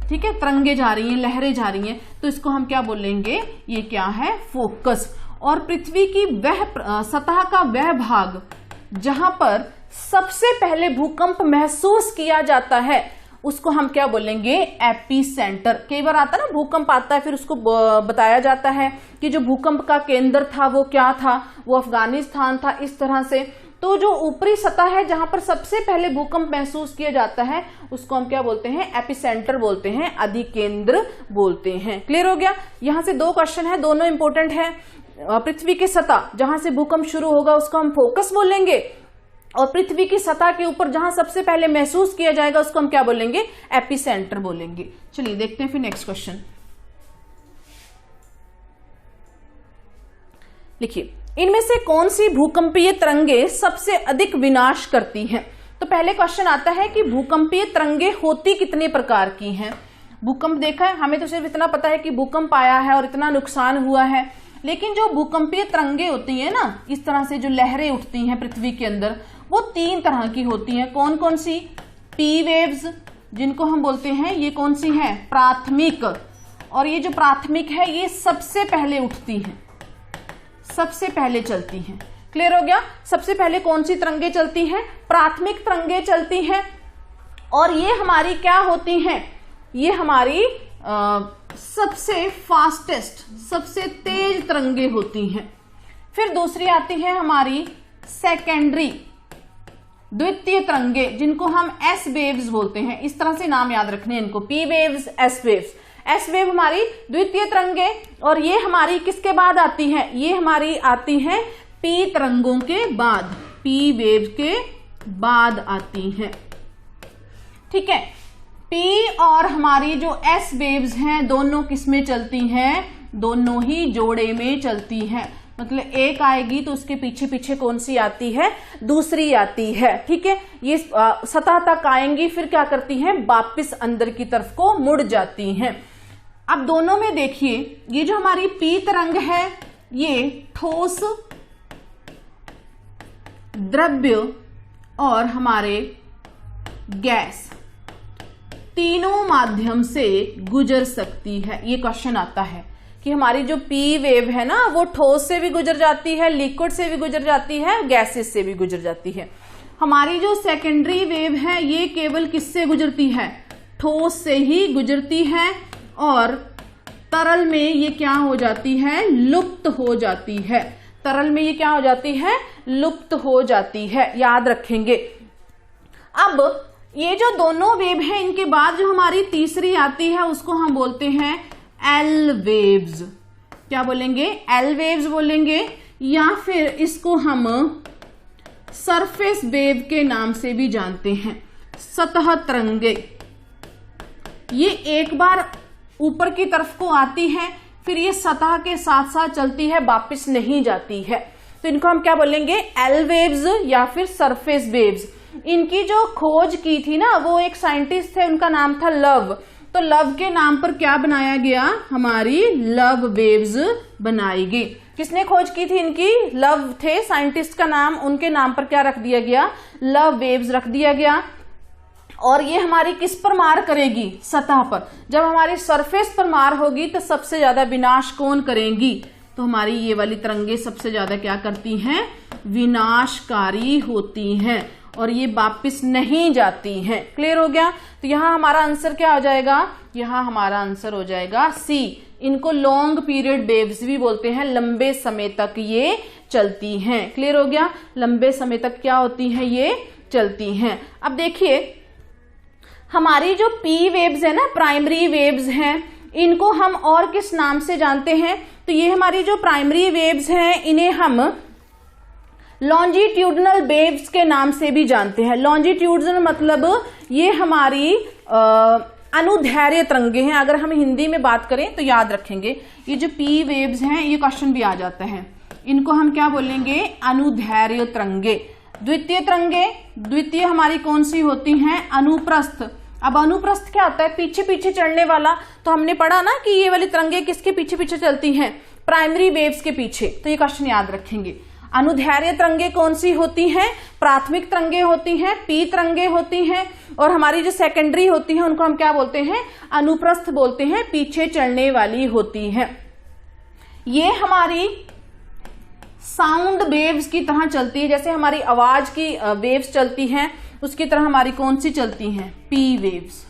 ठीक है, तरंगे जा रही हैं, लहरें जा रही हैं, तो इसको हम क्या बोलेंगे, ये क्या है, फोकस। और पृथ्वी की वह सतह का वह भाग जहां पर सबसे पहले भूकंप महसूस किया जाता है उसको हम क्या बोलेंगे, एपी सेंटर। कई बार आता है ना, भूकंप आता है फिर उसको बताया जाता है कि जो भूकंप का केंद्र था वो क्या था, वो अफगानिस्तान था, इस तरह से। तो जो ऊपरी सतह है जहां पर सबसे पहले भूकंप महसूस किया जाता है उसको हम क्या बोलते हैं, एपिसेंटर बोलते हैं, अधिकेंद्र बोलते हैं। क्लियर हो गया, यहां से 2 क्वेश्चन है, दोनों इंपॉर्टेंट है। पृथ्वी की सतह जहां से भूकंप शुरू होगा उसको हम फोकस बोलेंगे, और पृथ्वी की सतह के ऊपर जहां सबसे पहले महसूस किया जाएगा उसको हम क्या बोलेंगे, एपिसेंटर बोलेंगे। चलिए देखते हैं फिर नेक्स्ट क्वेश्चन। लिखिए, इनमें से कौन सी भूकंपीय तरंगे सबसे अधिक विनाश करती हैं। तो पहले क्वेश्चन आता है कि भूकंपीय तरंगे होती कितने प्रकार की हैं। भूकंप देखा है, हमें तो सिर्फ इतना पता है कि भूकंप आया है और इतना नुकसान हुआ है, लेकिन जो भूकंपीय तरंगे होती है ना, इस तरह से जो लहरें उठती हैं पृथ्वी के अंदर, वो 3 तरह की होती हैं। कौन कौन सी, पी वेव्स जिनको हम बोलते हैं, ये कौन सी है, प्राथमिक। और ये जो प्राथमिक है ये सबसे पहले उठती हैं, सबसे पहले चलती हैं। क्लियर हो गया, सबसे पहले कौन सी तरंगे चलती हैं, प्राथमिक तरंगे चलती हैं। और ये हमारी क्या होती हैं, ये हमारी सबसे फास्टेस्ट, सबसे तेज तरंगे होती हैं। फिर दूसरी आती है हमारी सेकेंडरी, द्वितीय तरंगे, जिनको हम एस वेव्स बोलते हैं। इस तरह से नाम याद रखने इनको, P waves, S waves. S wave हमारी द्वितीय तरंगे, और ये हमारी किसके बाद आती है? ये हमारी आती है पी तरंगों के बाद, पी वेव के बाद आती हैं। ठीक है, पी और हमारी जो एस वेव्स हैं दोनों किसमें चलती हैं? दोनों ही जोड़े में चलती हैं। मतलब एक आएगी तो उसके पीछे पीछे कौन सी आती है? दूसरी आती है। ठीक है, ये सतह तक आएंगी, फिर क्या करती हैं? वापस अंदर की तरफ को मुड़ जाती हैं। अब दोनों में देखिए, ये जो हमारी पी तरंग है ये ठोस, द्रव्य और हमारे गैस तीनों माध्यम से गुजर सकती है। ये क्वेश्चन आता है कि हमारी जो पी वेव है ना वो ठोस से भी गुजर जाती है, लिक्विड से भी गुजर जाती है, गैसेस से भी गुजर जाती है। हमारी जो सेकेंडरी वेव है ये केवल किससे गुजरती है? ठोस से ही गुजरती है, और तरल में ये क्या हो जाती है? लुप्त हो जाती है। तरल में ये क्या हो जाती है? लुप्त हो जाती है, याद रखेंगे। अब ये जो दोनों वेव है इनके बाद जो हमारी तीसरी आती है उसको हम बोलते हैं एल वेव्स। क्या बोलेंगे? एल वेव्स बोलेंगे, या फिर इसको हम सरफेस वेव के नाम से भी जानते हैं, सतह तरंगे। ये एक बार ऊपर की तरफ को आती है, फिर ये सतह के साथ साथ चलती है, वापस नहीं जाती है। तो इनको हम क्या बोलेंगे? एल वेव्स या फिर सरफेस वेव्स। इनकी जो खोज की थी ना वो एक साइंटिस्ट थे, उनका नाम था लव। तो लव के नाम पर क्या बनाया गया? हमारी लव वेव्स बनाई गई। किसने खोज की थी इनकी? लव थे साइंटिस्ट का नाम, उनके नाम पर क्या रख दिया गया? लव वेव्स रख दिया गया। और ये हमारी किस पर मार करेगी? सतह पर। जब हमारी सरफेस पर मार होगी तो सबसे ज्यादा विनाश कौन करेंगी? तो हमारी ये वाली तरंगे सबसे ज्यादा क्या करती हैं? विनाशकारी होती हैं, और ये वापस नहीं जाती हैं। क्लियर हो गया? तो यहां हमारा आंसर क्या हो जाएगा? यहां हमारा आंसर हो जाएगा सी। इनको लॉन्ग पीरियड वेव्स भी बोलते हैं, लंबे समय तक ये चलती हैं। क्लियर हो गया? लंबे समय तक क्या होती हैं? ये चलती हैं। अब देखिए हमारी जो पी वेव्स है ना, प्राइमरी वेव्स हैं, इनको हम और किस नाम से जानते हैं? तो ये हमारी जो प्राइमरी वेव्स हैं इन्हें हम लॉन्जिट्यूडनल वेव्स के नाम से भी जानते हैं। लॉन्जिट्यूडनल मतलब ये हमारी अनुदैर्घ्य तरंगे हैं। अगर हम हिंदी में बात करें तो याद रखेंगे, ये जो पी वेव्स हैं ये क्वेश्चन भी आ जाता है, इनको हम क्या बोलेंगे? अनुदैर्घ्य तरंगे। द्वितीय तरंगे, द्वितीय हमारी कौन सी होती हैं? अनुप्रस्थ। अब अनुप्रस्थ क्या होता है? पीछे पीछे चलने वाला। तो हमने पढ़ा ना कि ये वाली तरंगे किसके पीछे पीछे चलती हैं? प्राइमरी वेव्स के पीछे। तो ये क्वेश्चन याद रखेंगे। अनुदैर्घ्य तरंगे कौन सी होती हैं? प्राथमिक तरंगे होती हैं, पी तरंगे होती हैं, और हमारी जो सेकेंडरी होती हैं उनको हम क्या बोलते हैं? अनुप्रस्थ बोलते हैं, पीछे चलने वाली होती हैं। ये हमारी साउंड वेव्स की तरह चलती है, जैसे हमारी आवाज की वेव्स चलती हैं उसकी तरह हमारी कौन सी चलती हैं? P waves.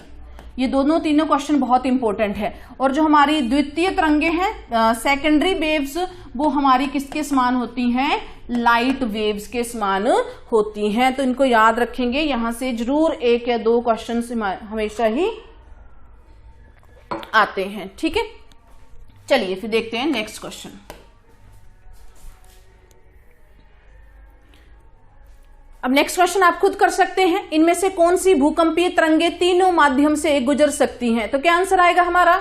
ये दोनों तीनों क्वेश्चन बहुत इंपॉर्टेंट है। और जो हमारी द्वितीय तरंगे हैं, सेकेंडरी वेव्स, वो हमारी किसके समान होती हैं? लाइट वेव्स के समान होती हैं। तो इनको याद रखेंगे, यहां से जरूर एक या दो क्वेश्चन हमेशा ही आते हैं। ठीक है, चलिए फिर देखते हैं नेक्स्ट क्वेश्चन। अब नेक्स्ट क्वेश्चन आप खुद कर सकते हैं, इनमें से कौन सी भूकंपीय तरंगे तीनों माध्यम से गुजर सकती हैं? तो क्या आंसर आएगा हमारा?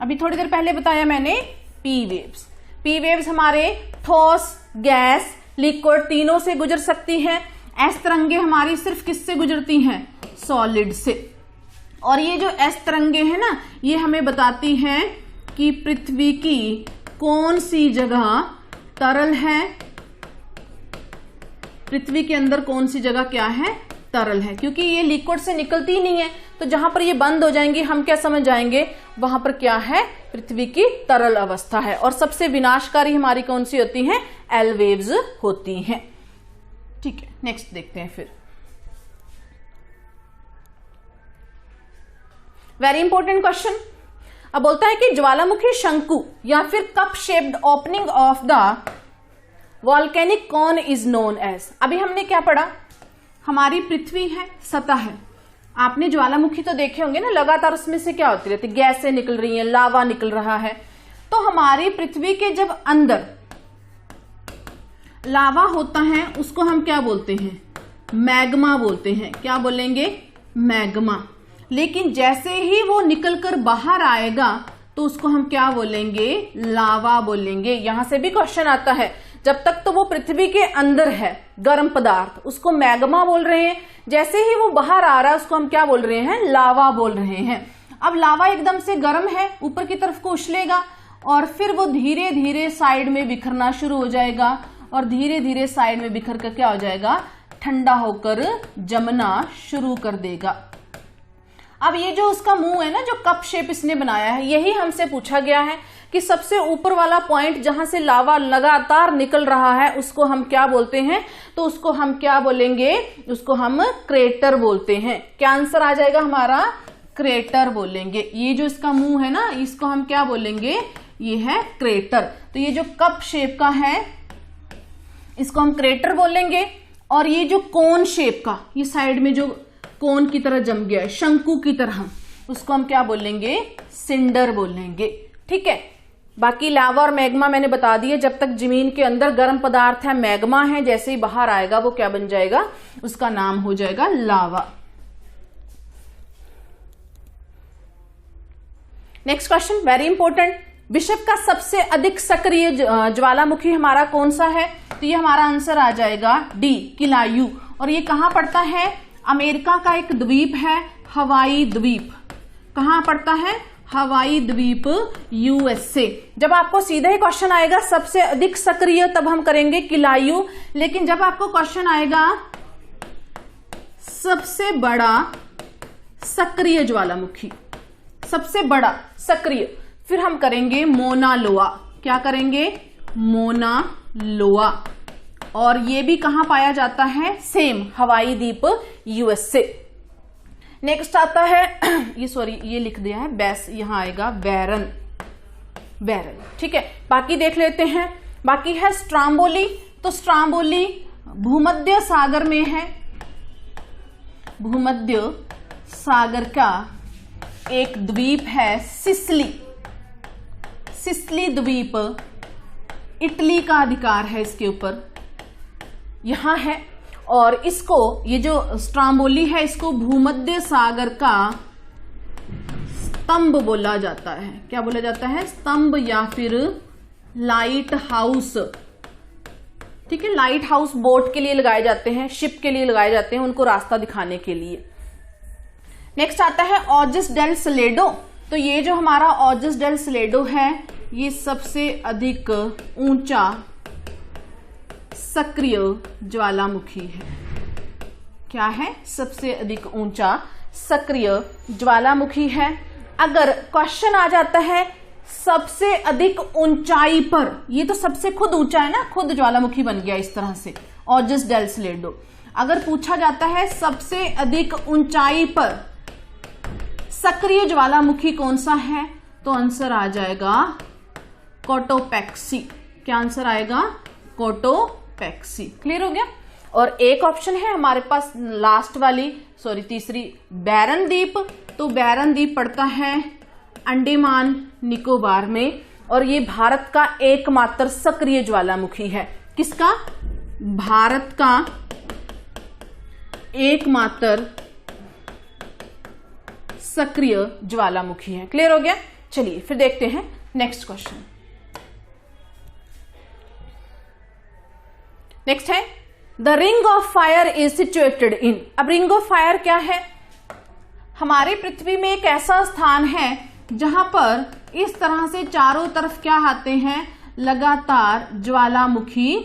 अभी थोड़ी देर पहले बताया मैंने, पी वेव्स। पी वेव्स हमारे ठोस, गैस, लिक्विड तीनों से गुजर सकती हैं। एस तरंगे हमारी सिर्फ किससे गुजरती हैं? सॉलिड से। और ये जो एस तरंगे हैं ना, ये हमें बताती हैं कि पृथ्वी की कौन सी जगह तरल है, पृथ्वी के अंदर कौन सी जगह क्या है? तरल है। क्योंकि ये लिक्विड से निकलती ही नहीं है, तो जहां पर ये बंद हो जाएंगे हम क्या समझ जाएंगे? वहां पर क्या है? पृथ्वी की तरल अवस्था है। और सबसे विनाशकारी हमारी कौन सी होती हैं? एल वेव्स होती हैं। ठीक है, नेक्स्ट देखते हैं फिर। Very important question. अब बोलता है कि ज्वालामुखी शंकु या फिर cup shaped opening of the volcanic cone is known as. अभी हमने क्या पढ़ा, हमारी पृथ्वी है, सतह है, आपने ज्वालामुखी तो देखे होंगे ना, लगातार उसमें से क्या होती रहती है, गैसें निकल रही हैं, लावा निकल रहा है। तो हमारी पृथ्वी के जब अंदर लावा होता है उसको हम क्या बोलते हैं, मैग्मा बोलते हैं। क्या बोलेंगे, मैग्मा। लेकिन जैसे ही वो निकलकर बाहर आएगा तो उसको हम क्या बोलेंगे, लावा बोलेंगे। यहां से भी क्वेश्चन आता है, जब तक तो वो पृथ्वी के अंदर है गर्म पदार्थ, उसको मैग्मा बोल रहे हैं, जैसे ही वो बाहर आ रहा है उसको हम क्या बोल रहे हैं, लावा बोल रहे हैं। अब लावा एकदम से गर्म है, ऊपर की तरफ को उछलेगा और फिर वो धीरे धीरे साइड में बिखरना शुरू हो जाएगा और धीरे धीरे साइड में बिखर कर क्या हो जाएगा, ठंडा होकर जमना शुरू कर देगा। अब ये जो उसका मुंह है ना, जो कप शेप इसने बनाया है, यही हमसे पूछा गया है कि सबसे ऊपर वाला पॉइंट जहां से लावा लगातार निकल रहा है उसको हम क्या बोलते हैं, तो उसको हम क्या बोलेंगे, उसको हम क्रेटर बोलते हैं। क्या आंसर आ जाएगा हमारा, क्रेटर बोलेंगे। ये जो इसका मुंह है ना, इसको हम क्या बोलेंगे, ये है क्रेटर। तो ये जो कप शेप का है इसको हम क्रेटर बोलेंगे। और ये जो कोन शेप का, ये साइड में जो कोन की तरह जम गया है, शंकु की तरह, उसको हम क्या बोलेंगे, सिंडर बोलेंगे। ठीक है। बाकी लावा और मैग्मा मैंने बता दिए, जब तक जमीन के अंदर गर्म पदार्थ है मैग्मा है, जैसे ही बाहर आएगा वो क्या बन जाएगा, उसका नाम हो जाएगा लावा। नेक्स्ट क्वेश्चन वेरी इंपॉर्टेंट, विश्व का सबसे अधिक सक्रिय ज्वालामुखी हमारा कौन सा है, तो ये हमारा आंसर आ जाएगा डी, किलायू। और ये कहां पड़ता है, अमेरिका का एक द्वीप है, हवाई द्वीप। कहां पड़ता है, हवाई द्वीप, यूएसए। जब आपको सीधा ही क्वेश्चन आएगा सबसे अधिक सक्रिय, तब हम करेंगे किलायू। लेकिन जब आपको क्वेश्चन आएगा सबसे बड़ा सक्रिय ज्वालामुखी, सबसे बड़ा सक्रिय, फिर हम करेंगे मोना लोआ। क्या करेंगे, मोना लोआ। और ये भी कहां पाया जाता है, सेम हवाई द्वीप, यूएसए। नेक्स्ट आता है ये सॉरी ये लिख दिया है बैस, यहां आएगा बैरन, बैरन। ठीक है, बाकी देख लेते हैं। बाकी है स्ट्राम्बोली, तो स्ट्राम्बोली भूमध्य सागर में है, भूमध्य सागर का एक द्वीप है सिसिली, सिसिली द्वीप, इटली का अधिकार है इसके ऊपर, यहां है। और इसको, ये जो स्ट्राम्बोली है, इसको भूमध्य सागर का स्तंभ बोला जाता है। क्या बोला जाता है, स्तंभ या फिर लाइट हाउस। ठीक है, लाइट हाउस बोट के लिए लगाए जाते हैं, शिप के लिए लगाए जाते हैं, उनको रास्ता दिखाने के लिए। नेक्स्ट आता है ऑजिस डेल सलेडो, तो ये जो हमारा ऑजिस डेल सलेडो है, ये सबसे अधिक ऊंचा सक्रिय ज्वालामुखी है। क्या है, सबसे अधिक ऊंचा सक्रिय ज्वालामुखी है। अगर क्वेश्चन आ जाता है सबसे अधिक ऊंचाई पर, ये तो सबसे खुद ऊंचा है ना, खुद ज्वालामुखी बन गया इस तरह से, ऑजिस डेल सलेडो। अगर पूछा जाता है सबसे अधिक ऊंचाई पर सक्रिय ज्वालामुखी कौन सा है, तो आंसर आ जाएगा कोटोपैक्सी। क्या आंसर आएगा, कोटोपैक्सी। क्लियर हो गया। और एक ऑप्शन है हमारे पास लास्ट वाली, सॉरी तीसरी, बैरन द्वीप। तो बैरन द्वीप पड़ता है अंडमान निकोबार में, और ये भारत का एकमात्र सक्रिय ज्वालामुखी है। किसका, भारत का एकमात्र सक्रिय ज्वालामुखी है। क्लियर हो गया। चलिए फिर देखते हैं नेक्स्ट क्वेश्चन। नेक्स्ट है the ring of fire is situated in. अब रिंग ऑफ फायर क्या है, हमारी पृथ्वी में एक ऐसा स्थान है जहां पर इस तरह से चारों तरफ क्या आते हैं, लगातार ज्वालामुखी,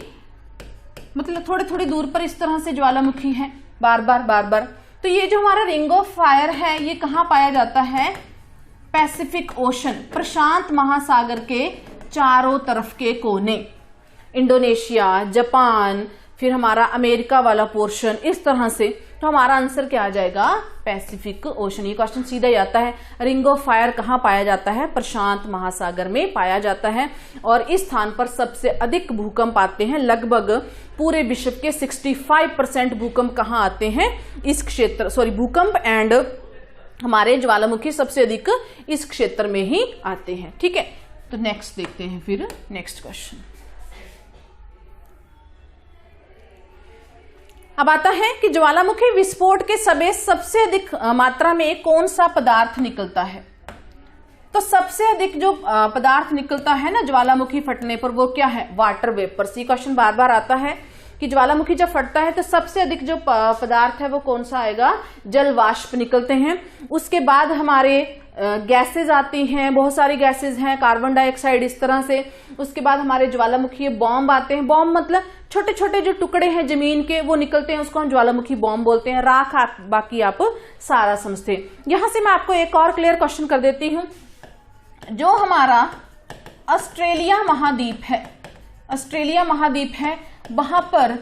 मतलब थोड़ी थोड़ी दूर पर इस तरह से ज्वालामुखी है, बार बार। तो ये जो हमारा रिंग ऑफ फायर है, ये कहां पाया जाता है, पैसिफिक ओशन, प्रशांत महासागर के चारों तरफ के कोने, इंडोनेशिया, जापान, फिर हमारा अमेरिका वाला पोर्शन, इस तरह से तो हमारा आंसर क्या आ जाएगा, पैसिफिक ओशन। ये क्वेश्चन सीधा ही आता है। रिंग ऑफ फायर कहाँ पाया जाता है, प्रशांत महासागर में पाया जाता है। और इस स्थान पर सबसे अधिक भूकंप आते हैं, लगभग पूरे विश्व के 65% भूकंप कहाँ आते हैं, इस क्षेत्र, भूकंप एंड हमारे ज्वालामुखी सबसे अधिक इस क्षेत्र में ही आते हैं। ठीक है, तो नेक्स्ट देखते हैं फिर नेक्स्ट क्वेश्चन। अब आता है कि ज्वालामुखी विस्फोट के समय सबसे अधिक मात्रा में कौन सा पदार्थ निकलता है। तो सबसे अधिक जो पदार्थ निकलता है ना ज्वालामुखी फटने पर, वो क्या है, वाटर वेपर। ये क्वेश्चन बार बार आता है कि ज्वालामुखी जब फटता है तो सबसे अधिक जो पदार्थ है वो कौन सा आएगा, जल वाष्प निकलते हैं। उसके बाद हमारे गैसेज आती हैं, बहुत सारी गैसेज हैं, कार्बन डाइऑक्साइड इस तरह से। उसके बाद हमारे ज्वालामुखी बॉम्ब आते हैं। बॉम्ब मतलब छोटे छोटे जो टुकड़े हैं जमीन के वो निकलते हैं, उसको हम ज्वालामुखी बॉम्ब बोलते हैं। राख बाकी आप सारा समझते हैं। यहां से मैं आपको एक और क्लियर क्वेश्चन कर देती हूं। जो हमारा ऑस्ट्रेलिया महाद्वीप है वहां पर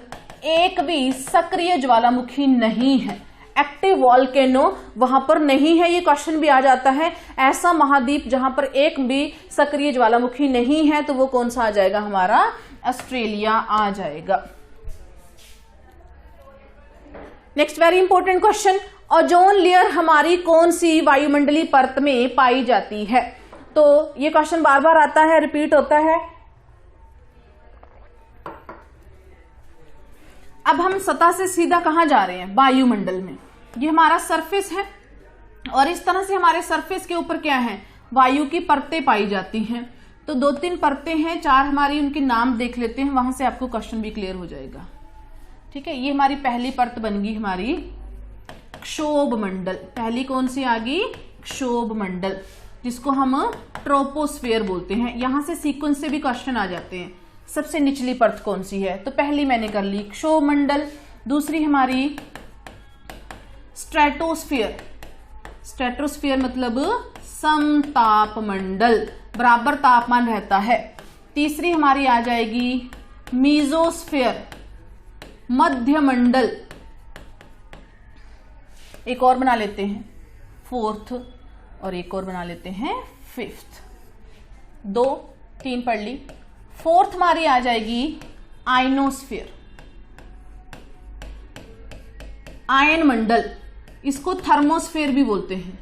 एक भी सक्रिय ज्वालामुखी नहीं है, एक्टिव वॉल्केनो वहां पर नहीं है। ये क्वेश्चन भी आ जाता है, ऐसा महाद्वीप जहां पर एक भी सक्रिय ज्वालामुखी नहीं है, तो वो कौन सा आ जाएगा, हमारा ऑस्ट्रेलिया आ जाएगा। Next very important question, ozone layer हमारी कौन सी वायुमंडलीय परत में पाई जाती है। तो ये क्वेश्चन बार बार आता है, रिपीट होता है। अब हम सतह से सीधा कहां जा रहे हैं, वायुमंडल में। ये हमारा सरफेस है और इस तरह से हमारे सरफेस के ऊपर क्या है, वायु की परतें पाई जाती हैं। तो 2-3 परतें हैं, 4 हमारी, उनके नाम देख लेते हैं, वहां से आपको क्वेश्चन भी क्लियर हो जाएगा। ठीक है, ये हमारी पहली परत बन गई हमारी क्षोभ मंडल। पहली कौन सी आ गई, क्षोभ मंडल, जिसको हम ट्रोपोस्फेयर बोलते हैं। यहां से सीक्वेंस से भी क्वेश्चन आ जाते हैं। सबसे निचली परत कौन सी है, तो पहली मैंने कर ली क्षोभ मंडल। दूसरी हमारी स्ट्रेटोस्फीयर। स्ट्रेटोस्फीयर मतलब समताप मंडल, बराबर तापमान रहता है। तीसरी हमारी आ जाएगी मीजोस्फीयर, मध्य मंडल। एक और बना लेते हैं फोर्थ, और एक और बना लेते हैं फिफ्थ। 2-3 पढ़ ली। फोर्थ हमारी आ जाएगी आयनोस्फीयर, आयन मंडल, इसको थर्मोस्फीयर भी बोलते हैं।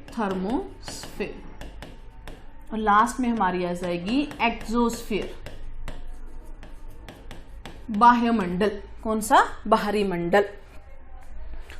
थर्मोस्फीयर। और लास्ट में हमारी आ जाएगी एक्सोस्फीयर, बाह्य मंडल। कौन सा, बाहरी मंडल।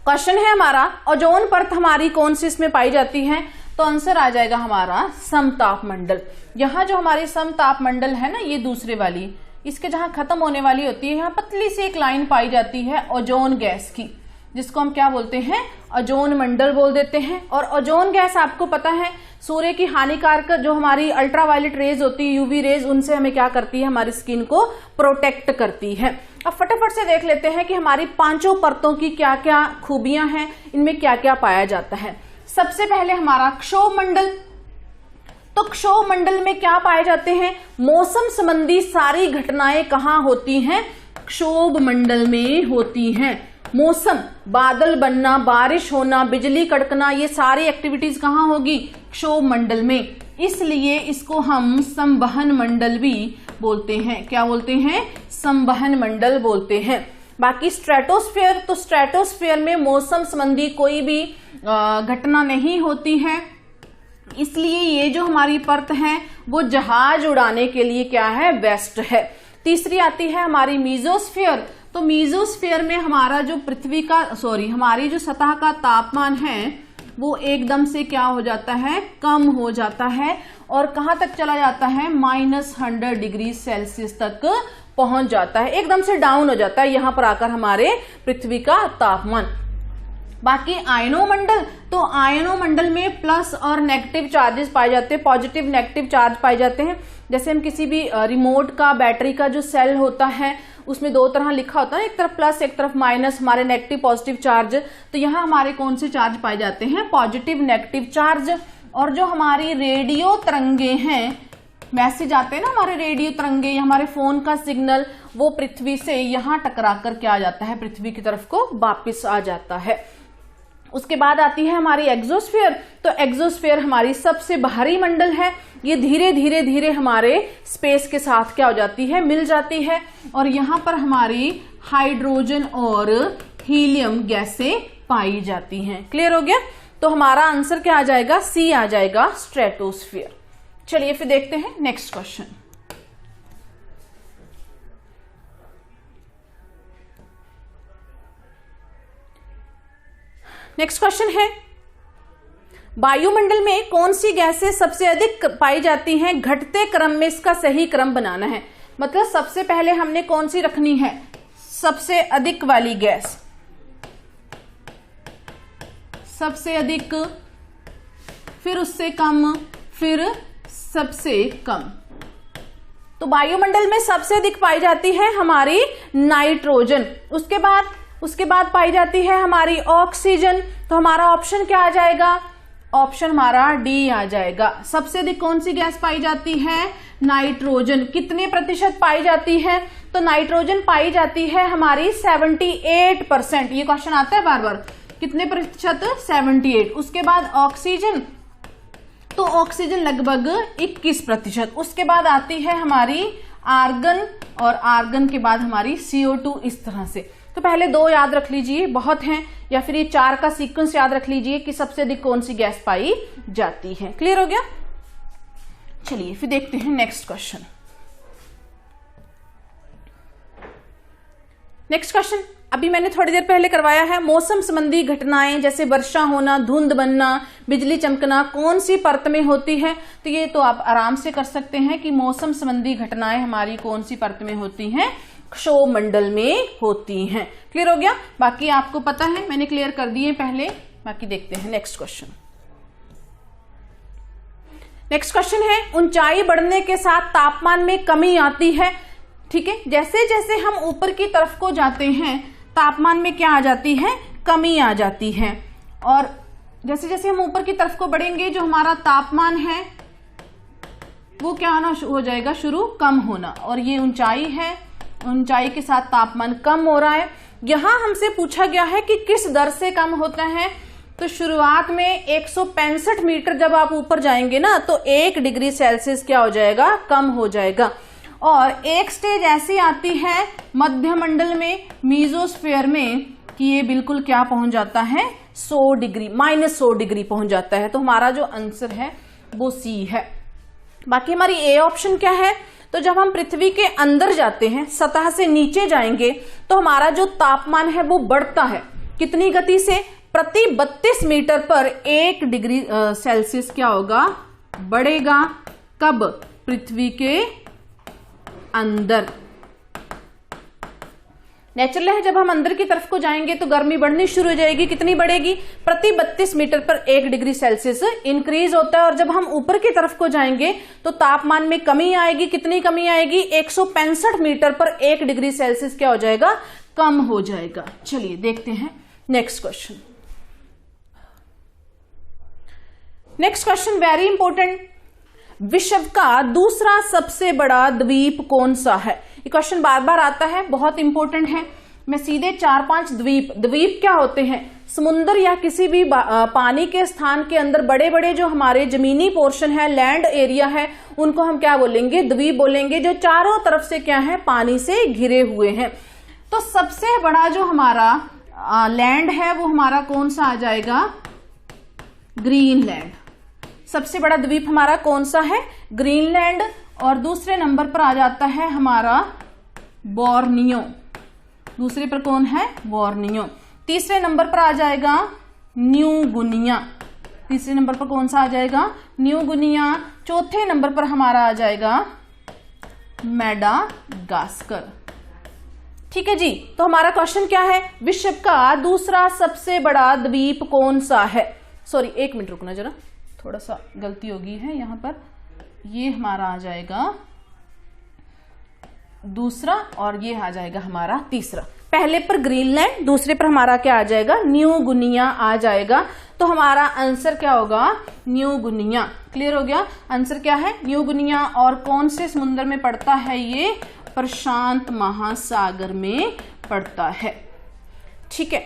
क्वेश्चन है हमारा ओजोन परत हमारी कौन सी इसमें पाई जाती है, तो आंसर आ जाएगा हमारा समताप मंडल। यहां जो हमारी समताप मंडल है ना, ये दूसरे वाली, इसके जहां खत्म होने वाली होती है, यहां पतली सी एक लाइन पाई जाती है ओजोन गैस की, जिसको हम क्या बोलते हैं, ओजोन मंडल बोल देते हैं। और ओजोन गैस आपको पता है सूर्य की हानिकारक जो हमारी अल्ट्रावायलेट रेज होती है, यूवी रेज, उनसे हमें क्या करती है, हमारी स्किन को प्रोटेक्ट करती है। अब फटाफट से देख लेते हैं कि हमारी 5 परतों की क्या क्या खूबियां हैं, इनमें क्या क्या पाया जाता है। सबसे पहले हमारा क्षोभ मंडल। तो क्षोभ मंडल में क्या पाए जाते हैं, मौसम संबंधी सारी घटनाएं कहां होती हैं, क्षोभ मंडल में होती हैं। मौसम, बादल बनना, बारिश होना, बिजली कड़कना, ये सारी एक्टिविटीज कहां होगी, क्षोभ मंडल में। इसलिए इसको हम संवहन मंडल भी बोलते हैं। क्या बोलते हैं, संवहन मंडल बोलते हैं। बाकी स्ट्रेटोस्फीयर, तो स्ट्रेटोस्फीयर में मौसम संबंधी कोई भी घटना नहीं होती है, इसलिए ये जो हमारी परत है वो जहाज उड़ाने के लिए क्या है, बेस्ट है। तीसरी आती है हमारी मीजोस्फीयर। तो मीजोस्फीयर में हमारा जो पृथ्वी का हमारी जो सतह का तापमान है वो एकदम से क्या हो जाता है, कम हो जाता है, और कहां तक चला जाता है, -100 डिग्री सेल्सियस तक पहुंच जाता है, एकदम से डाउन हो जाता है यहां पर आकर हमारे पृथ्वी का तापमान। बाकी आयनोमंडल, तो आयनोमंडल में प्लस और नेगेटिव चार्जेस पाए जाते हैं, पॉजिटिव नेगेटिव चार्ज पाए जाते हैं। जैसे हम किसी भी रिमोट का बैटरी का जो सेल होता है उसमें 2 तरह लिखा होता है, एक तरफ प्लस एक तरफ माइनस, हमारे नेगेटिव पॉजिटिव चार्ज। तो यहाँ हमारे कौन से चार्ज पाए जाते हैं, पॉजिटिव नेगेटिव चार्ज। और जो हमारी रेडियो तरंगे हैं मैसेज आते हैं ना हमारे रेडियो तरंगे या हमारे फोन का सिग्नल, वो पृथ्वी से यहां टकरा कर क्या आ जाता है, पृथ्वी की तरफ को वापस आ जाता है। उसके बाद आती है हमारी एग्जोस्फीयर। तो एग्जोस्फीयर हमारी सबसे बाहरी मंडल है, ये धीरे धीरे धीरे हमारे स्पेस के साथ क्या हो जाती है, मिल जाती है, और यहां पर हमारी हाइड्रोजन और हीलियम गैसें पाई जाती हैं। क्लियर हो गया? तो हमारा आंसर क्या आ जाएगा, सी आ जाएगा, स्ट्रेटोस्फीयर। चलिए फिर देखते हैं नेक्स्ट क्वेश्चन। नेक्स्ट क्वेश्चन है, वायुमंडल में कौन सी गैसें सबसे अधिक पाई जाती हैं, घटते क्रम में इसका सही क्रम बनाना है। मतलब सबसे पहले हमने कौन सी रखनी है, सबसे अधिक वाली गैस, सबसे अधिक, फिर उससे कम, फिर सबसे कम। तो वायुमंडल में सबसे अधिक पाई जाती है हमारी नाइट्रोजन, उसके बाद पाई जाती है हमारी ऑक्सीजन। तो हमारा ऑप्शन क्या आ जाएगा, ऑप्शन हमारा डी आ जाएगा। सबसे अधिक कौन सी गैस पाई जाती है, नाइट्रोजन। कितने प्रतिशत पाई जाती है, तो नाइट्रोजन पाई जाती है हमारी 78%। ये क्वेश्चन आता है बार बार, कितने प्रतिशत, 78। उसके बाद ऑक्सीजन, तो ऑक्सीजन लगभग 21%। उसके बाद आती है हमारी आर्गन, और आर्गन के बाद हमारी CO2, इस तरह से। तो पहले 2 याद रख लीजिए, बहुत हैं, या फिर ये 4 का सीक्वेंस याद रख लीजिए कि सबसे अधिक कौन सी गैस पाई जाती है। क्लियर हो गया? चलिए फिर देखते हैं नेक्स्ट क्वेश्चन। नेक्स्ट क्वेश्चन अभी मैंने थोड़ी देर पहले करवाया है, मौसम संबंधी घटनाएं जैसे वर्षा होना, धुंध बनना, बिजली चमकना कौन सी परत में होती है। तो ये तो आप आराम से कर सकते हैं कि मौसम संबंधी घटनाएं हमारी कौन सी परत में होती हैं, क्षोभमंडल में होती हैं। क्लियर हो गया? बाकी आपको पता है, मैंने क्लियर कर दिए पहले। बाकी देखते हैं नेक्स्ट क्वेश्चन। नेक्स्ट क्वेश्चन है, ऊंचाई बढ़ने के साथ तापमान में कमी आती है। ठीक है, जैसे जैसे हम ऊपर की तरफ को जाते हैं तापमान में क्या आ जाती है, कमी आ जाती है, और जैसे जैसे हम ऊपर की तरफ को बढ़ेंगे जो हमारा तापमान है वो क्या होना हो जाएगा, शुरू कम होना। और ये ऊंचाई है, ऊंचाई के साथ तापमान कम हो रहा है। यहां हमसे पूछा गया है कि किस दर से कम होता है। तो शुरुआत में 165 मीटर जब आप ऊपर जाएंगे ना, तो 1 डिग्री सेल्सियस क्या हो जाएगा, कम हो जाएगा। और एक स्टेज ऐसी आती है मध्यमंडल में, मीजोस्फीयर में, कि ये बिल्कुल क्या पहुंच जाता है, 100 डिग्री, -100 डिग्री पहुंच जाता है। तो हमारा जो आंसर है वो सी है। बाकी हमारी ए ऑप्शन क्या है, तो जब हम पृथ्वी के अंदर जाते हैं, सतह से नीचे जाएंगे, तो हमारा जो तापमान है वो बढ़ता है। कितनी गति से, प्रति 32 मीटर पर 1 डिग्री सेल्सियस क्या होगा, बढ़ेगा। कब, पृथ्वी के अंदर। नेचुरल है, जब हम अंदर की तरफ को जाएंगे तो गर्मी बढ़नी शुरू हो जाएगी। कितनी बढ़ेगी, प्रति 32 मीटर पर 1 डिग्री सेल्सियस इंक्रीज होता है। और जब हम ऊपर की तरफ को जाएंगे तो तापमान में कमी आएगी। कितनी कमी आएगी, 165 मीटर पर 1 डिग्री सेल्सियस क्या हो जाएगा, कम हो जाएगा। चलिए देखते हैं next question. Next question very important, विश्व का दूसरा सबसे बड़ा द्वीप कौन सा है। ये क्वेश्चन बार बार आता है, बहुत इंपॉर्टेंट है। मैं सीधे 4-5 द्वीप क्या होते हैं, समुद्र या किसी भी पानी के स्थान के अंदर बड़े बड़े जो हमारे जमीनी पोर्शन है, लैंड एरिया है, उनको हम क्या बोलेंगे, द्वीप बोलेंगे, जो चारों तरफ से क्या है, पानी से घिरे हुए हैं। तो सबसे बड़ा जो हमारा लैंड है वो हमारा कौन सा आ जाएगा, ग्रीनलैंड। सबसे बड़ा द्वीप हमारा कौन सा है, ग्रीनलैंड। और दूसरे नंबर पर आ जाता है हमारा बोर्नियो। दूसरे पर कौन है, बोर्नियो। तीसरे नंबर पर आ जाएगा न्यू गुनिया। तीसरे नंबर पर कौन सा आ जाएगा, न्यू गुनिया। चौथे नंबर पर हमारा आ जाएगा मेडागास्कर। ठीक है जी, तो हमारा क्वेश्चन क्या है, विश्व का दूसरा सबसे बड़ा द्वीप कौन सा है। सॉरी, 1 मिनट रुकना जरा, थोड़ा सा गलती होगी है यहां पर। ये हमारा आ जाएगा दूसरा और ये आ जाएगा हमारा तीसरा। पहले पर ग्रीनलैंड, दूसरे पर हमारा क्या आ जाएगा, न्यू गुनिया आ जाएगा। तो हमारा आंसर क्या होगा, न्यू गुनिया। क्लियर हो गया, आंसर क्या है, न्यू गुनिया। और कौन से समुद्र में पड़ता है ये, प्रशांत महासागर में पड़ता है। ठीक है,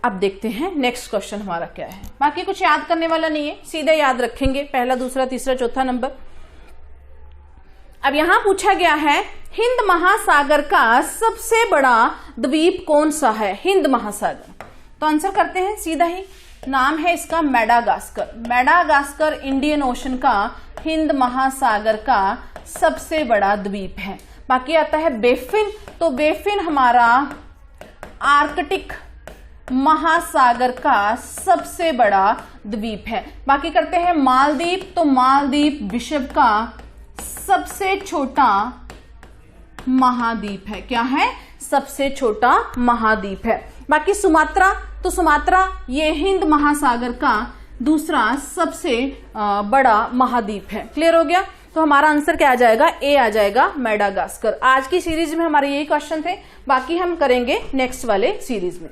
अब देखते हैं नेक्स्ट क्वेश्चन हमारा क्या है। बाकी कुछ याद करने वाला नहीं है, सीधे याद रखेंगे पहला, दूसरा, तीसरा, चौथा नंबर। अब यहां पूछा गया है हिंद महासागर का सबसे बड़ा द्वीप कौन सा है, हिंद महासागर। तो आंसर करते हैं सीधा ही, नाम है इसका मेडागास्कर। मेडागास्कर इंडियन ओशन का हिंद महासागर का सबसे बड़ा द्वीप है। बाकी आता है बेफिन, तो बेफिन हमारा आर्कटिक महासागर का सबसे बड़ा द्वीप है। बाकी करते हैं मालदीव, तो मालदीव विश्व का सबसे छोटा महाद्वीप है। क्या है, सबसे छोटा महाद्वीप है। बाकी सुमात्रा, तो सुमात्रा ये हिंद महासागर का दूसरा सबसे बड़ा महाद्वीप है। क्लियर हो गया, तो हमारा आंसर क्या आ जाएगा, ए आ जाएगा, मेडागास्कर। आज की सीरीज में हमारे यही क्वेश्चन थे, बाकी हम करेंगे नेक्स्ट वाले सीरीज में।